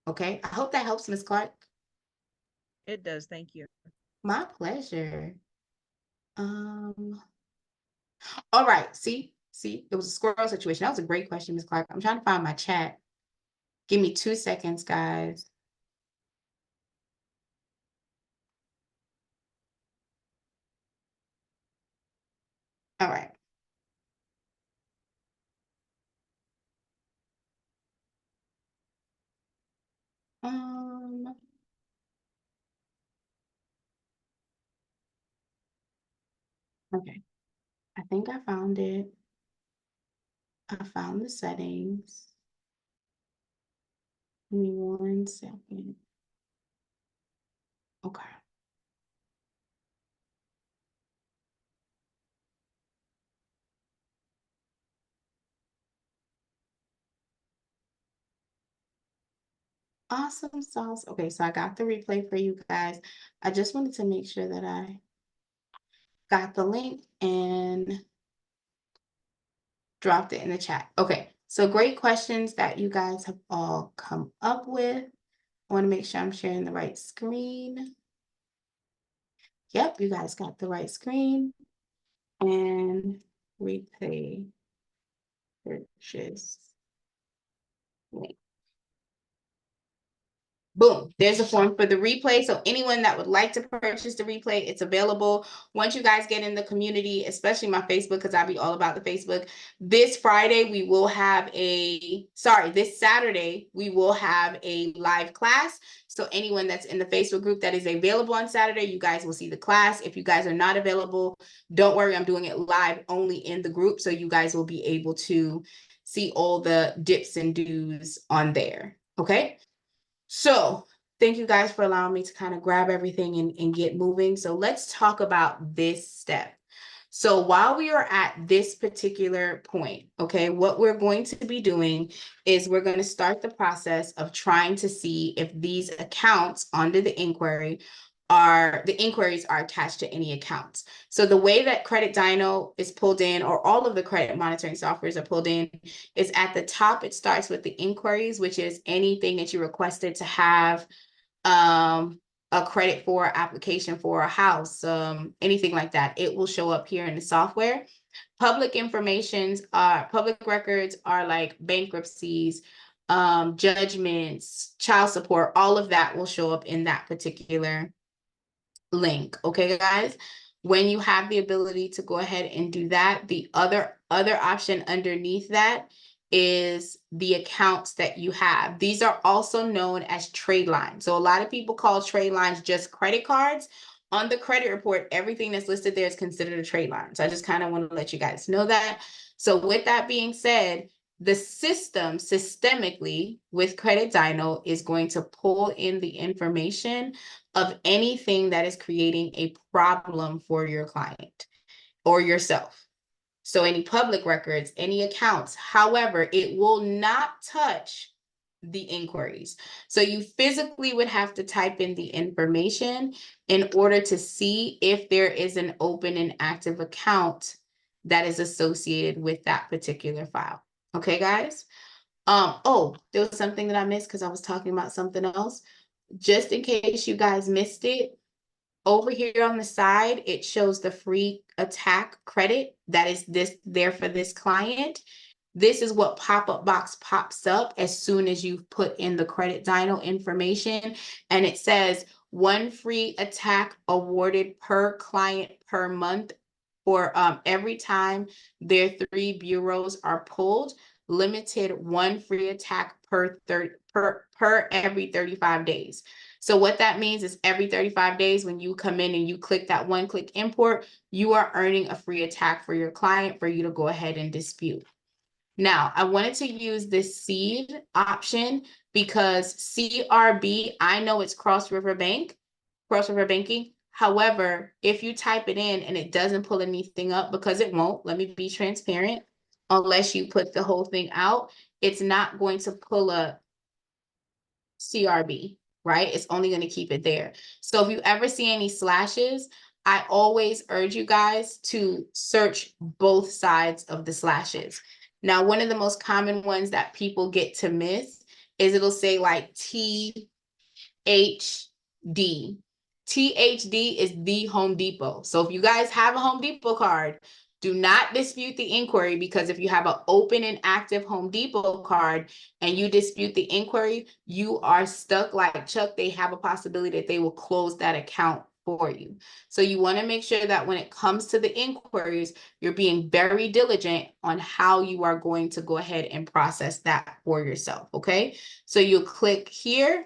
Okay, I hope that helps, Ms. Clark. It does, thank you. My pleasure. All right, see, it was a squirrel situation. That was a great question, Ms. Clark. I'm trying to find my chat. Give me 2 seconds, guys. All right. Okay, I think I found it. I found the settings. Give me 1 second. Okay. Awesome sauce. Okay, so I got the replay for you guys. I just wanted to make sure that I got the link and dropped it in the chat. Okay, so great questions that you guys have all come up with. I want to make sure I'm sharing the right screen. Yep, you guys got the right screen. And replay purchase link. Boom, there's a form for the replay. So anyone that would like to purchase the replay, it's available. Once you guys get in the community, especially my Facebook, because I'll be all about the Facebook. This Saturday, we will have a live class. So anyone that's in the Facebook group that is available on Saturday, you guys will see the class. If you guys are not available, don't worry, I'm doing it live only in the group. So you guys will be able to see all the dips and do's on there, okay? So thank you guys for allowing me to kind of grab everything and get moving. So let's talk about this step. So while we are at this particular point, okay, what we're going to be doing is we're going to start the process of trying to see if these accounts under the inquiries are attached to any accounts. So the way that Credit Dyno is pulled in, or all of the credit monitoring softwares are pulled in, is at the top. It starts with the inquiries, which is anything that you requested to have a credit for, application for a house, anything like that. It will show up here in the software. Public records are like bankruptcies, judgments, child support, all of that will show up in that particular link. Okay, guys, when you have the ability to go ahead and do that, the other option underneath that is the accounts that you have. These are also known as trade lines. So a lot of people call trade lines just credit cards. On the credit report, everything that's listed there is considered a trade line. So I just kind of want to let you guys know that. So with that being said, the system systemically with Credit Dyno is going to pull in the information of anything that is creating a problem for your client or yourself. So any public records, any accounts, however, it will not touch the inquiries. So you physically would have to type in the information in order to see if there is an open and active account that is associated with that particular file. Okay, guys? Oh, there was something that I missed because I was talking about something else. Just in case you guys missed it, over here on the side, it shows the free attack credit that is there for this client. This is what pop-up box pops up as soon as you put in the Credit Dyno information. And it says 1 free attack awarded per client per month for every time their 3 bureaus are pulled. Limited 1 free attack per every 35 days. So what that means is every 35 days, when you come in and you click that 1-click import, you are earning a free attack for your client for you to go ahead and dispute. Now, I wanted to use this seed option because CRB, I know it's cross river banking. However, if you type it in and it doesn't pull anything up, because it won't, let me be transparent, unless you put the whole thing out, it's not going to pull up CRB, right? It's only going to keep it there. So if you ever see any slashes, I always urge you guys to search both sides of the slashes. Now, one of the most common ones that people get to miss is it'll say like THD. THD is the Home Depot. So if you guys have a Home Depot card, do not dispute the inquiry, because if you have an open and active Home Depot card and you dispute the inquiry, you are stuck like Chuck. They have a possibility that they will close that account for you. So you want to make sure that when it comes to the inquiries, you're being very diligent on how you are going to go ahead and process that for yourself, okay? So you'll click here,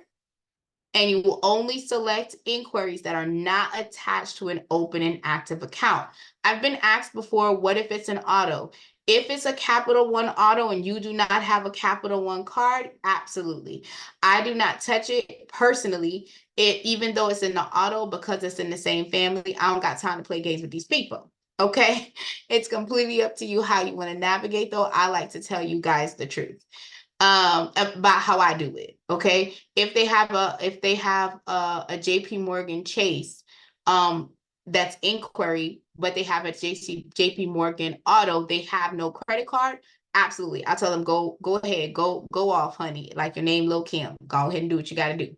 and you will only select inquiries that are not attached to an open and active account. I've been asked before, what if it's an auto? If it's a Capital One auto and you do not have a Capital One card, absolutely. I do not touch it personally, even though it's in the auto, because it's in the same family. I don't got time to play games with these people. Okay, it's completely up to you how you want to navigate, though. I like to tell you guys the truth. about how I do it. Okay. If they have a JP Morgan Chase, that's inquiry, but they have a JP Morgan auto, they have no credit card. Absolutely. I tell them, go ahead, go off, honey. Like your name, Lil Kim. Go ahead and do what you got to do.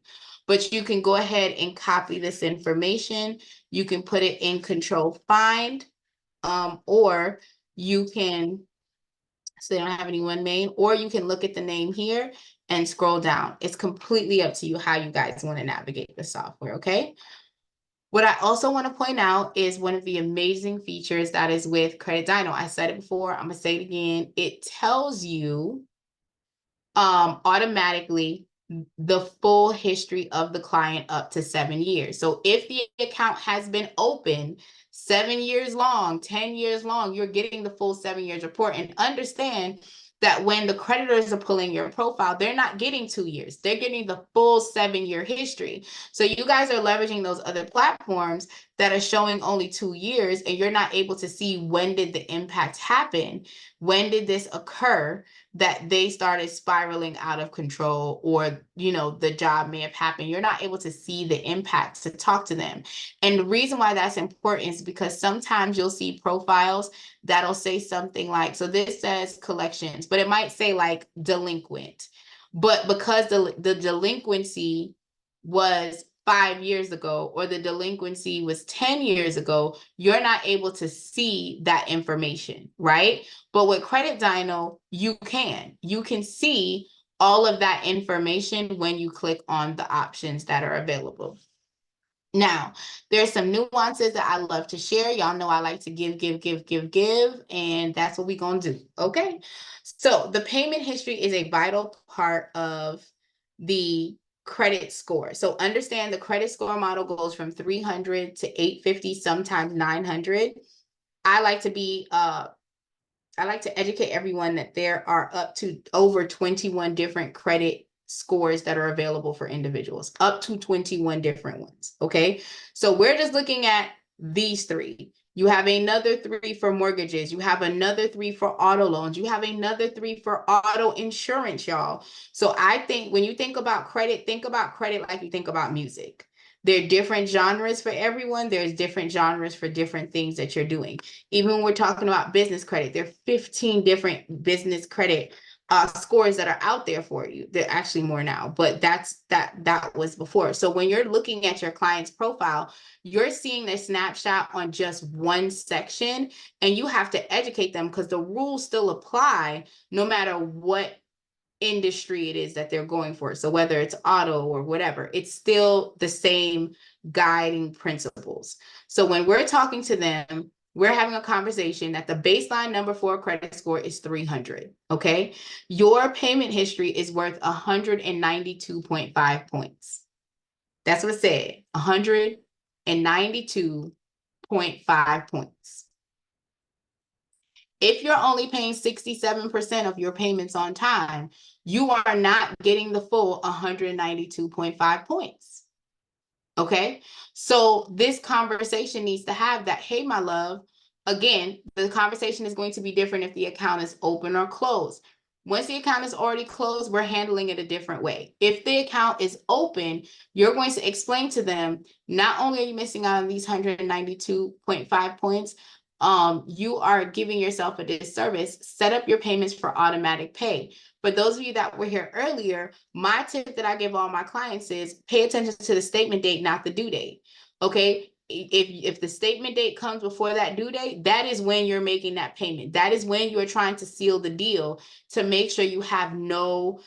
But you can go ahead and copy this information. You can put it in control find, or you can, so they don't have any one name, or you can look at the name here and scroll down. It's completely up to you how you guys want to navigate the software, okay? What I also want to point out is one of the amazing features that is with Credit Dino. I said it before, I'm gonna say it again. It tells you automatically the full history of the client up to 7 years. So if the account has been open 7 years long, 10 years long, you're getting the full 7 years report. And understand that when the creditors are pulling your profile, they're not getting 2 years. They're getting the full 7-year history. So you guys are leveraging those other platforms that are showing only 2 years, and you're not able to see when did the impact happen? When did this occur that they started spiraling out of control, or, you know, the job may have happened? You're not able to see the impact to talk to them. And the reason why that's important is because sometimes you'll see profiles that'll say something like, so this says collections, but it might say like delinquent. But because the delinquency was 5 years ago, or the delinquency was 10 years ago, you're not able to see that information, right? But with Credit Dino, you can see all of that information when you click on the options that are available. Now, there's some nuances that I love to share. Y'all know I like to give, and that's what we're going to do, okay? So the payment history is a vital part of the credit score. So understand the credit score model goes from 300 to 850, sometimes 900. I like to educate everyone that there are up to over 21 different credit scores that are available for individuals, up to 21 different ones, okay? So we're just looking at these 3. You have another 3 for mortgages. You have another 3 for auto loans. You have another 3 for auto insurance, y'all. So I think when you think about credit like you think about music. There are different genres for everyone. There's different genres for different things that you're doing. Even when we're talking about business credit, there are 15 different business credit scores that are out there for you. There are actually more now, but that was before. So when you're looking at your client's profile, you're seeing the snapshot on just one section, and you have to educate them because the rules still apply no matter what industry it is that they're going for. So whether it's auto or whatever, it's still the same guiding principles. So when we're talking to them, we're having a conversation that the baseline number for a credit score is 300, okay? Your payment history is worth 192.5 points. That's what it said, 192.5 points. If you're only paying 67% of your payments on time, you are not getting the full 192.5 points. Okay, so this conversation needs to have that, hey, my love, again, the conversation is going to be different if the account is open or closed. Once the account is already closed, we're handling it a different way. If the account is open, you're going to explain to them, not only are you missing out on these 192.5 points, you are giving yourself a disservice. Set up your payments for automatic pay. For those of you that were here earlier, my tip that I give all my clients is pay attention to the statement date, not the due date. Okay. If the statement date comes before that due date, that is when you're making that payment. That is when you're trying to seal the deal to make sure you have no,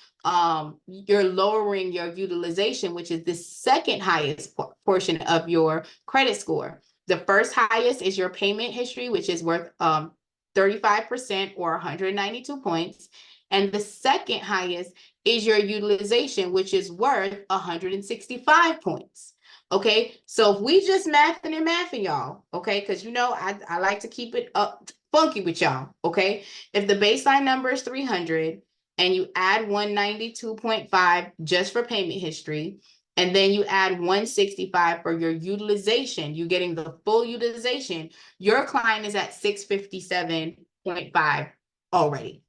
you're lowering your utilization, which is the second highest portion of your credit score. The first highest is your payment history, which is worth 35% or 192 points. And the second highest is your utilization, which is worth 165 points. Okay, so if we just mathing y'all, okay, because you know I like to keep it up funky with y'all, okay? If the baseline number is 300 and you add 192.5 just for payment history, and then you add 165 for your utilization, you're getting the full utilization, your client is at 657.5 already.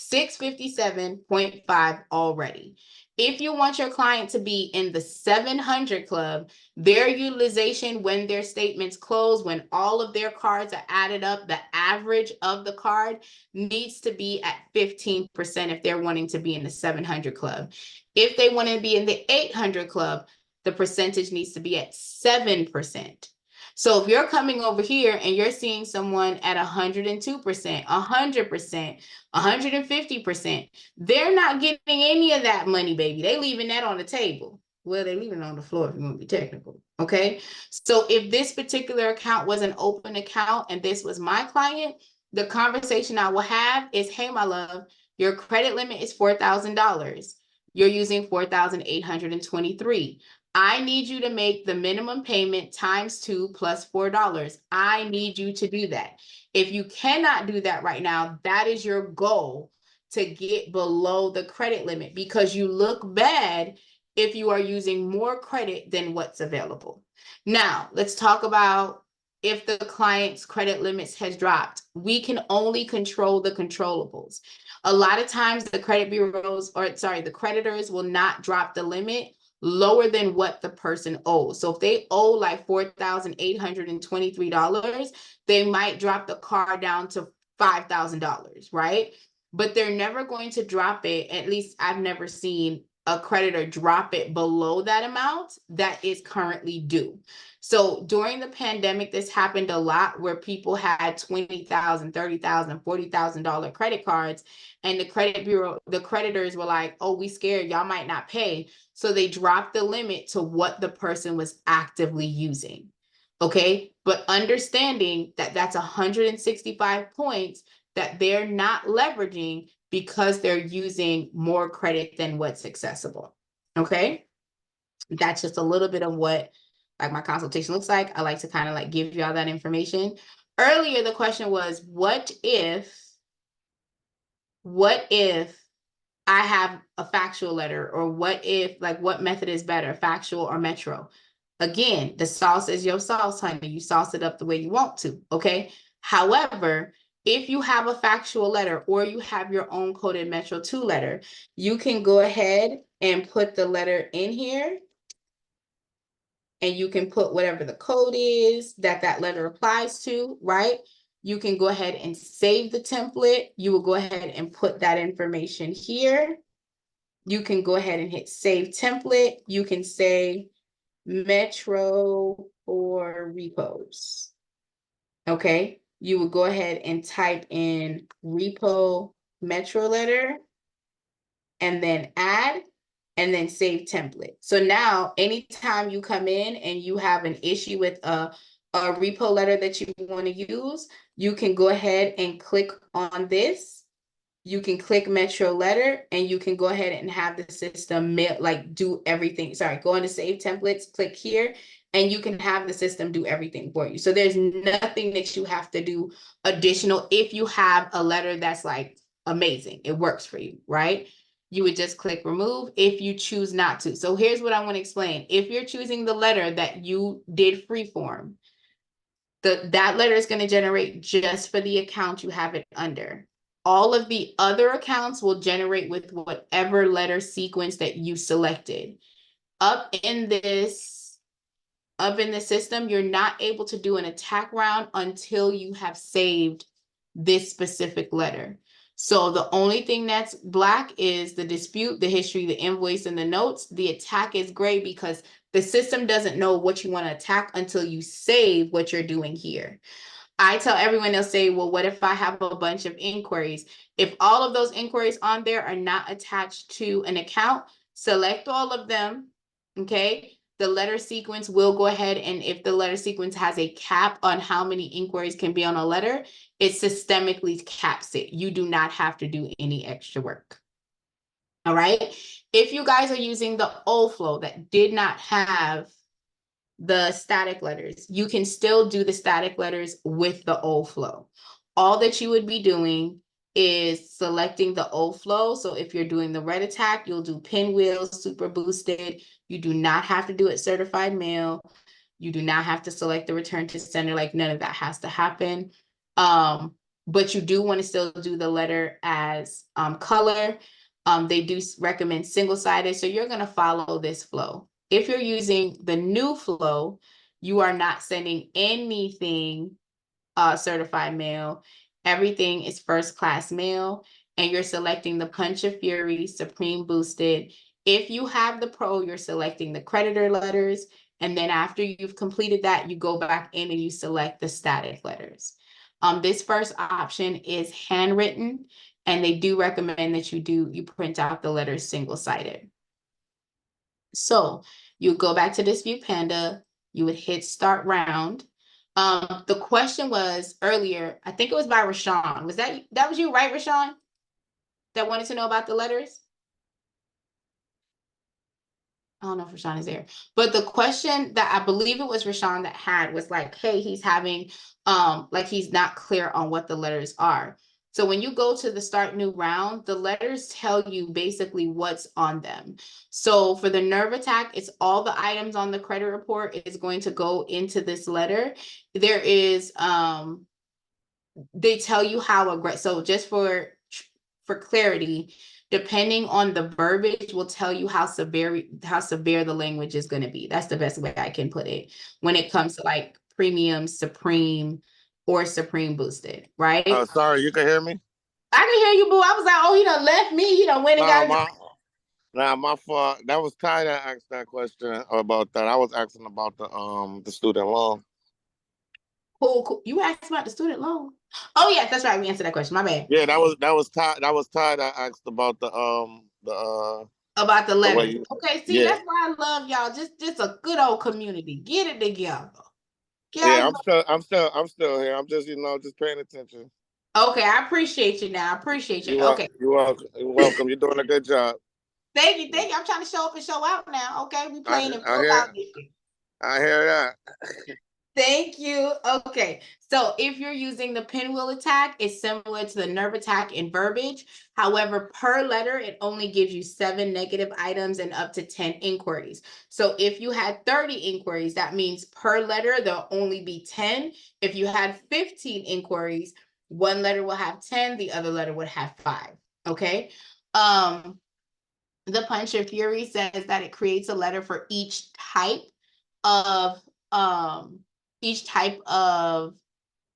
657.5 already. If you want your client to be in the 700 club, their utilization when their statements close, when all of their cards are added up, the average of the card needs to be at 15% if they're wanting to be in the 700 club. If they want to be in the 800 club, the percentage needs to be at 7%. So if you're coming over here and you're seeing someone at 102%, 100%, 150%, they're not getting any of that money, baby. They leaving that on the table. Well, they're leaving it on the floor if you want to be technical. Okay. So if this particular account was an open account and this was my client, the conversation I will have is, hey, my love, your credit limit is $4,000. You're using 4,823. I need you to make the minimum payment times 2 plus $4. I need you to do that. If you cannot do that right now, that is your goal, to get below the credit limit, because you look bad if you are using more credit than what's available. Now, let's talk about if the client's credit limits has dropped. We can only control the controllables. A lot of times the the creditors will not drop the limit lower than what the person owes. So if they owe like $4,823, they might drop the car down to $5,000, right? But they're never going to drop it. At least I've never seen a creditor drop it below that amount that is currently due. So during the pandemic, this happened a lot where people had $20,000, $30,000, $40,000 credit cards, and the credit bureau, the creditors were like, oh, we scared y'all might not pay. So they dropped the limit to what the person was actively using. Okay, but understanding that that's 165 points that they're not leveraging because they're using more credit than what's accessible. Okay, that's just a little bit of what like my consultation looks like. I like to kind of like give you all that information. Earlier, the question was, what if I have a factual letter, or what if, like, what method is better, factual or metro? Again, the sauce is your sauce, honey. You sauce it up the way you want to, okay? However, if you have a factual letter or you have your own coded Metro 2 letter, you can go ahead and put the letter in here, and you can put whatever the code is that that letter applies to, right? You can go ahead and save the template. You will go ahead and put that information here. You can go ahead and hit save template. You can say Metro or repos. Okay, you will go ahead and type in repo Metro letter and then add, and then save template. So now anytime you come in and you have an issue with a repo letter that you want to use, you can go ahead and click on this. You can click Metro letter, and you can go ahead and have the system do everything. Sorry, go into save templates, click here, and you can have the system do everything for you. So there's nothing that you have to do additional if you have a letter that's like amazing. It works for you, right? You would just click remove if you choose not to. So here's what I want to explain. If you're choosing the letter that you did freeform, that letter is going to generate just for the account you have it under. All of the other accounts will generate with whatever letter sequence that you selected. Up in the system, you're not able to do an attack round until you have saved this specific letter. So the only thing that's black is the dispute, the history, the invoice, and the notes. The attack is gray because the system doesn't know what you want to attack until you save what you're doing here. I tell everyone, they'll say, well, what if I have a bunch of inquiries? If all of those inquiries on there are not attached to an account, select all of them, okay? The letter sequence will go ahead, and if the letter sequence has a cap on how many inquiries can be on a letter, it systemically caps it. You do not have to do any extra work. All right? If you guys are using the old flow that did not have the static letters, you can still do the static letters with the old flow. All that you would be doing is selecting the old flow. So if you're doing the red attack, you'll do pinwheel, super boosted. You do not have to do it certified mail. You do not have to select the return to sender. Like, none of that has to happen. but you do want to still do the letter as color. They do recommend single-sided, so you're going to follow this flow. If you're using the new flow, you are not sending anything certified mail. Everything is first class mail, and you're selecting the Punch of Fury Supreme Boosted. If you have the Pro, you're selecting the creditor letters, and then after you've completed that, you go back in and you select the static letters. This first option is handwritten, and they do recommend that you print out the letters single-sided. So you go back to Dispute Panda, you would hit start round. The question was earlier, I think it was by Rashawn. Was that was you, right, Rashawn? That wanted to know about the letters? I don't know if Rashawn is there, but the question that I believe it was Rashawn that had was like, hey, he's having, like he's not clear on what the letters are. So when you go to the start new round, the letters tell you basically what's on them. So for the nerve attack, it's all the items on the credit report is going to go into this letter. There is, they tell you how aggressive, so just for clarity, depending on the verbiage will tell you how severe the language is going to be. That's the best way I can put it when it comes to like premium, supreme, or supreme boosted, right? Sorry, you can hear me? I can hear you, boo. I was like, oh, he done left me. He done went and got my fault. That was Ty that asked that question about that. I was asking about the student loan. Cool. You asked about the student loan. Oh yeah, that's right. We answered that question. My bad. Yeah, that was Ty that asked about about the letter. You, okay, see, yeah. That's why I love y'all. Just a good old community. Get it together. Yeah, I'm still here. I'm just just paying attention. Okay, I appreciate you now. I appreciate you. Okay. You're welcome. You're welcome. You're doing a good job. Thank you. I'm trying to show up and show out now. Okay, we playing in I hear that. Thank you. Okay, so if you're using the pinwheel attack, it's similar to the nerve attack in verbiage. However, per letter, it only gives you 7 negative items and up to 10 inquiries. So if you had 30 inquiries, that means per letter, there'll only be 10. If you had 15 inquiries, one letter will have 10, the other letter would have 5. Okay. The Punch of Fury says that it creates a letter for each type of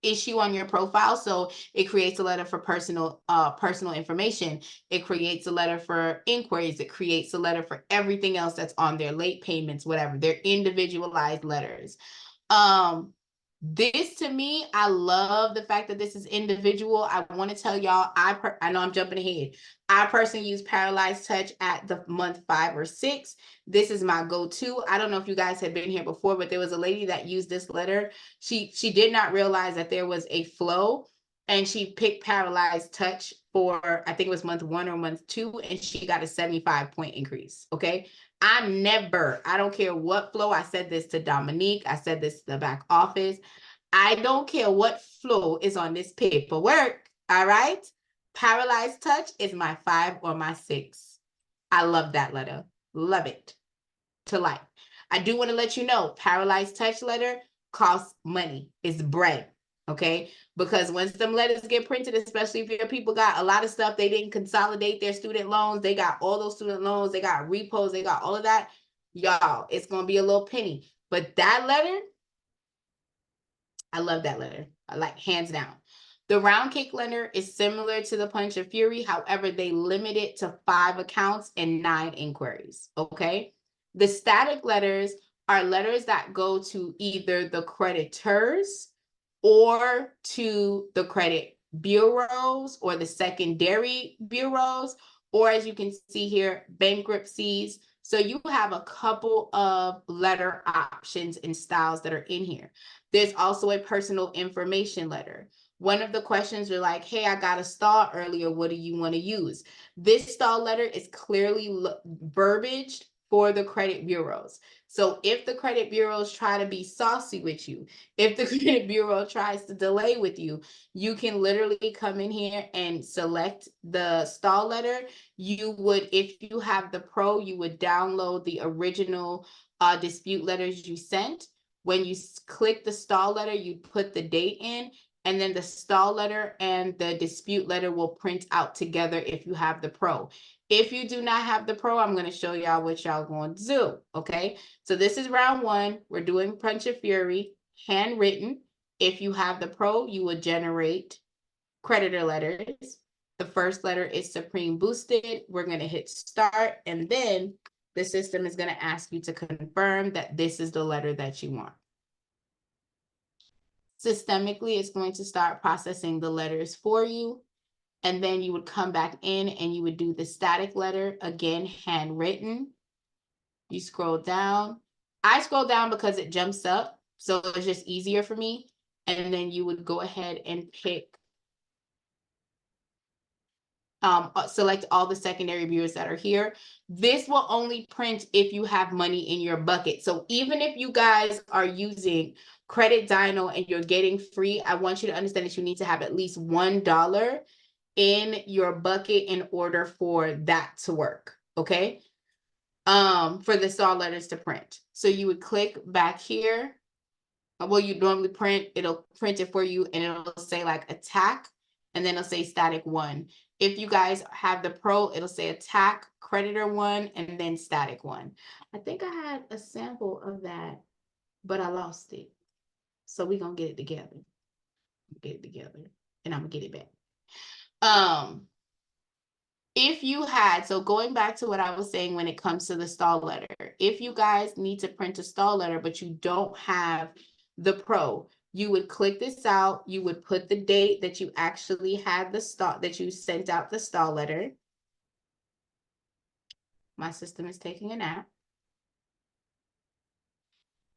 issue on your profile. So it creates a letter for personal information. It creates a letter for inquiries. It creates a letter for everything else that's on their late payments, whatever. They're individualized letters. This to me, I love the fact that this is individual. I want to tell y'all, I know I'm jumping ahead. I personally use Paralyzed Touch at the month 5 or 6. This is my go-to. I don't know if you guys had been here before, but there was a lady that used this letter. She did not realize that there was a flow, and she picked Paralyzed Touch for, I think it was month 1 or month 2, and she got a 75-point increase. Okay. I don't care what flow. I said this to Dominique. I said this to the back office. I don't care what flow is on this paperwork. All right. Paralyzed Touch is my 5 or my 6. I love that letter. Love it to life. I do want to let you know, Paralyzed Touch letter costs money. It's bread. Okay, because once them letters get printed, especially if your people got a lot of stuff, they didn't consolidate their student loans, they got all those student loans, they got repos, they got all of that, y'all, it's gonna be a little penny. But that letter, I love that letter. I like, hands down. The round cake letter is similar to the Punch of Fury. However, they limit it to 5 accounts and 9 inquiries. Okay, the static letters are letters that go to either the creditors or to the credit bureaus or the secondary bureaus, or as you can see here, bankruptcies. So you have a couple of letter options and styles that are in here. There's also a personal information letter. One of the questions are like, hey, I got a stall earlier. What do you want to use? This stall letter is clearly verbiaged for the credit bureaus. So if the credit bureaus try to be saucy with you, if the credit bureau tries to delay with you, you can literally come in here and select the stall letter. You would, if you have the Pro, you would download the original dispute letters you sent. When you click the stall letter, you put the date in, and then the stall letter and the dispute letter will print out together if you have the pro. If you do not have the pro, I'm going to show y'all what y'all going to do, okay? So this is round one. We're doing Punch of Fury, handwritten. If you have the pro, you will generate creditor letters. The first letter is Supreme Boosted. We're going to hit start, and then the system is going to ask you to confirm that this is the letter that you want. Systemically, it's going to start processing the letters for you. And then you would come back in and you would do the static letter, again, handwritten. You scroll down. I scroll down because it jumps up, so it's just easier for me. And then you would go ahead and pick, select all the secondary bureaus that are here. This will only print if you have money in your bucket. So even if you guys are using Credit Dino and you're getting free, I want you to understand that you need to have at least $1 in your bucket in order for that to work, okay? For the stall letters to print. So you would click back here. Well, you normally print, it'll print it for you, and it'll say like attack, and then it'll say static 1. If you guys have the pro, it'll say attack, creditor 1, and then static 1. I think I had a sample of that, but I lost it. So we're gonna get it together. And I'm gonna get it back. If you had, so going back to what I was saying when it comes to the stall letter, if you guys need to print a stall letter, but you don't have the pro, you would click this out, you would put the date that you actually had the stall, that you sent out the stall letter. My system is taking a nap.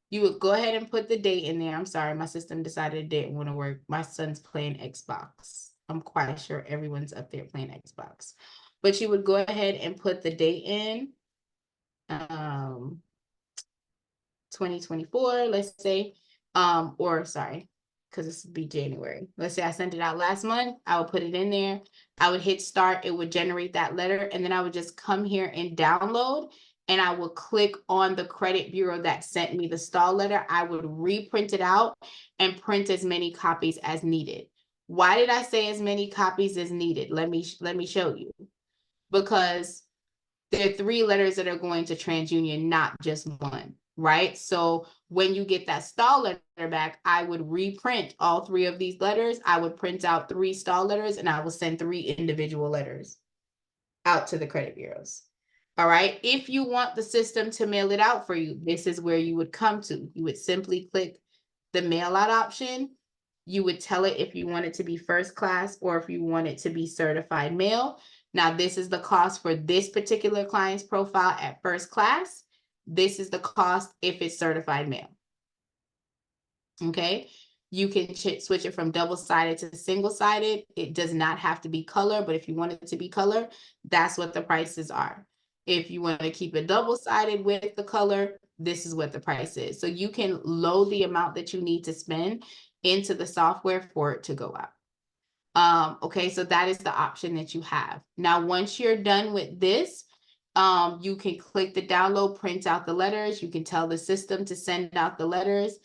You would go ahead and put the date in there. I'm sorry, my system decided it didn't want to work. My son's playing Xbox. I'm quite sure everyone's up there playing Xbox. But you would go ahead and put the date in. 2024, let's say, or sorry, because this would be January. Let's say I sent it out last month. I would put it in there. I would hit start. It would generate that letter. And then I would just come here and download. And I would click on the credit bureau that sent me the stall letter. I would reprint it out and print as many copies as needed. Why did I say as many copies as needed? Let me show you. Because there are 3 letters that are going to TransUnion, not just one, right? So when you get that stall letter back, I would reprint all 3 of these letters. I would print out 3 stall letters, and I will send 3 individual letters out to the credit bureaus. All right. If you want the system to mail it out for you, this is where you would come to. You would simply click the mail out option. You would tell it if you want it to be first class or if you want it to be certified mail. Now, this is the cost for this particular client's profile at first class. This is the cost if it's certified mail. Okay. You can switch it from double-sided to single-sided. It does not have to be color, but if you want it to be color, that's what the prices are. If you want to keep it double-sided with the color, this is what the price is. So you can load the amount that you need to spend into the software for it to go out. Okay, so that is the option that you have. Now, once you're done with this, you can click the download, print out the letters. You can tell the system to send out the letters.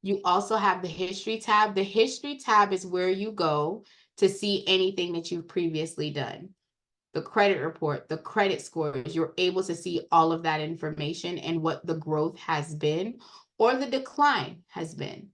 You also have the history tab. The history tab is where you go to see anything that you've previously done. The credit report, the credit scores, you're able to see all of that information and what the growth has been or the decline has been.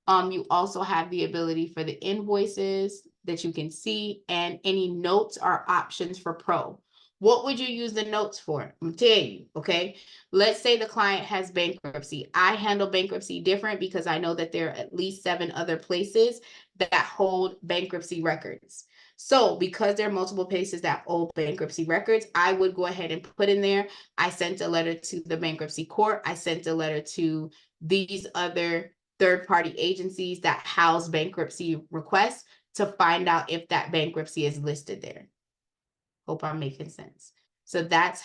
You also have the ability for the invoices that you can see, and any notes are options for Pro. What would you use the notes for? I'm gonna tell you, okay? Let's say the client has bankruptcy. I handle bankruptcy different because I know that there are at least 7 other places that hold bankruptcy records. So because there are multiple places that hold bankruptcy records, I would go ahead and put in there, I sent a letter to the bankruptcy court. I sent a letter to these other third-party agencies that house bankruptcy requests to find out if that bankruptcy is listed there. Hope I'm making sense. So that's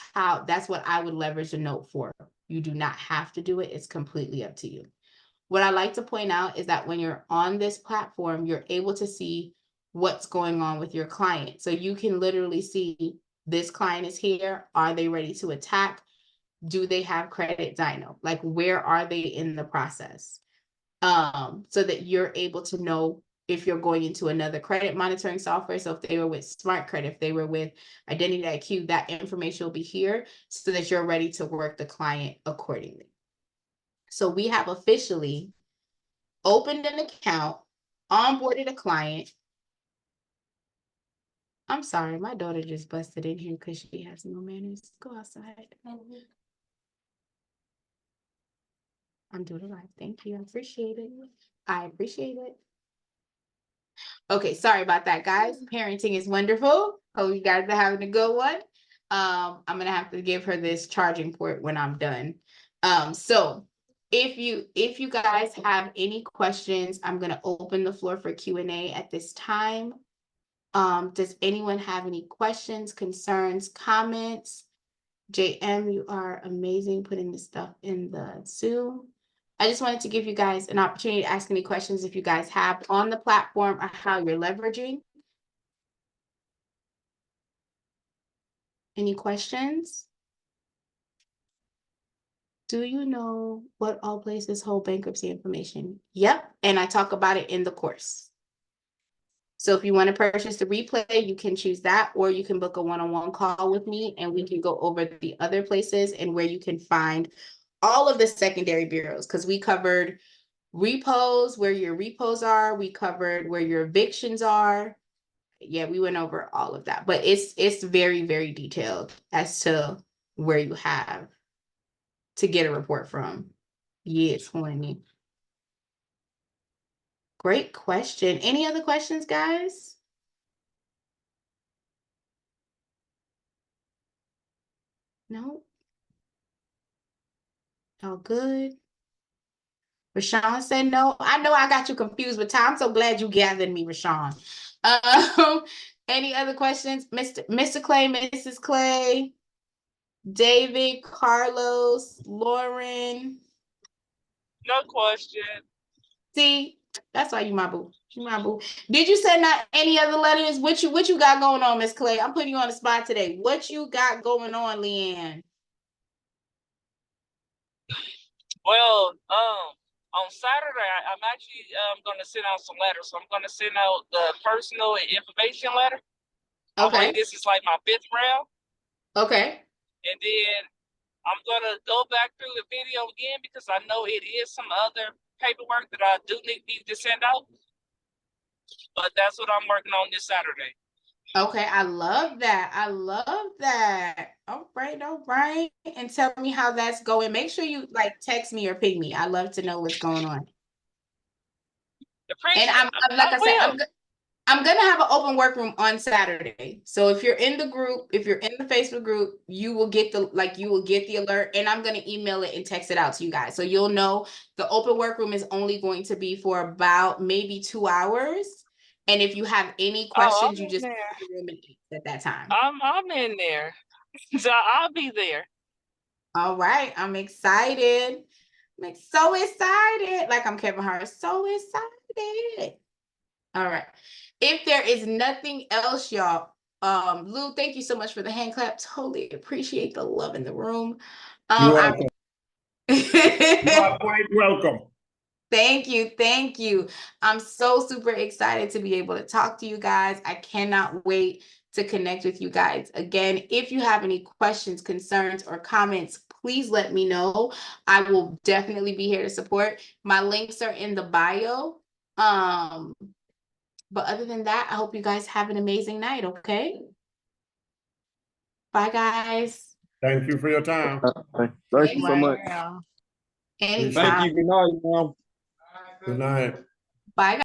what I would leverage a note for. You do not have to do it. It's completely up to you. What I like to point out is that when you're on this platform, you're able to see what's going on with your client. So you can literally see this client is here. Are they ready to attack? Do they have credit dyno? Like, where are they in the process? So that you're able to know if you're going into another credit monitoring software. So if they were with Smart Credit, if they were with Identity IQ, that information will be here so that you're ready to work the client accordingly. So we have officially opened an account, onboarded a client. I'm sorry, my daughter just busted in here because she has no manners. Go outside. I'm doing it right. Thank you. I appreciate it. I appreciate it. Okay, sorry about that, guys. Parenting is wonderful. Hope you guys are having a good one. I'm gonna have to give her this charging port when I'm done. So if you guys have any questions, I'm gonna open the floor for Q&A at this time. Does anyone have any questions, concerns, comments? JM, you are amazing putting this stuff in the Zoom. I just wanted to give you guys an opportunity to ask any questions if you guys have on the platform or how you're leveraging. Any questions? Do you know what all places hold bankruptcy information? Yep, and I talk about it in the course. So if you want to purchase the replay, you can choose that, or you can book a one-on-one call with me and we can go over the other places and where you can find all of the secondary bureaus, because we covered repos, where your repos are. We covered where your evictions are. Yeah, we went over all of that, but it's very, very detailed as to where you have to get a report from. Yes, honey. Great question. Any other questions, guys? No? All good? Rashawn said no. I know I got you confused with time. I'm so glad you gathered me, Rashawn. Any other questions? Mr. Clay, Mrs. Clay, David, Carlos, Lauren. No question. See, that's why you my boo. You my boo. Did you send out any other letters? What you got going on, Miss Clay? I'm putting you on the spot today. What you got going on, Leanne? Well, on Saturday, I'm actually gonna send out some letters. So I'm gonna send out the personal information letter. I believe Okay. this is like my 5th round. Okay. And then I'm gonna go back through the video again because I know it is some other paperwork that I do need to send out. But that's what I'm working on this Saturday. Okay, I love that. I love that. All right, all right. And tell me how that's going. Make sure you like text me or ping me. I love to know what's going on. Appreciate And I'm like I said, I'm gonna have an open workroom on Saturday. So if you're in the group, if you're in the Facebook group, you will get the alert, and I'm gonna email it and text it out to you guys. So you'll know the open workroom is only going to be for about maybe 2 hours. And if you have any questions, you just put the room at that time. I'm in there. So I'll be there. All right. I'm excited. I'm so excited. Like I'm Kevin Hart. So excited. All right. If there is nothing else, y'all, Lou, thank you so much for the hand clap. Totally appreciate the love in the room. You're welcome. You are quite welcome. Thank you. Thank you. I'm so super excited to be able to talk to you guys. I cannot wait to connect with you guys again. If you have any questions, concerns, or comments, please let me know. I will definitely be here to support. My links are in the bio. But other than that, I hope you guys have an amazing night, okay? Bye, guys. Thank you for your time. Thank you so much. Anytime. Thank you. Good night, Mom. Good night. Bye, guys.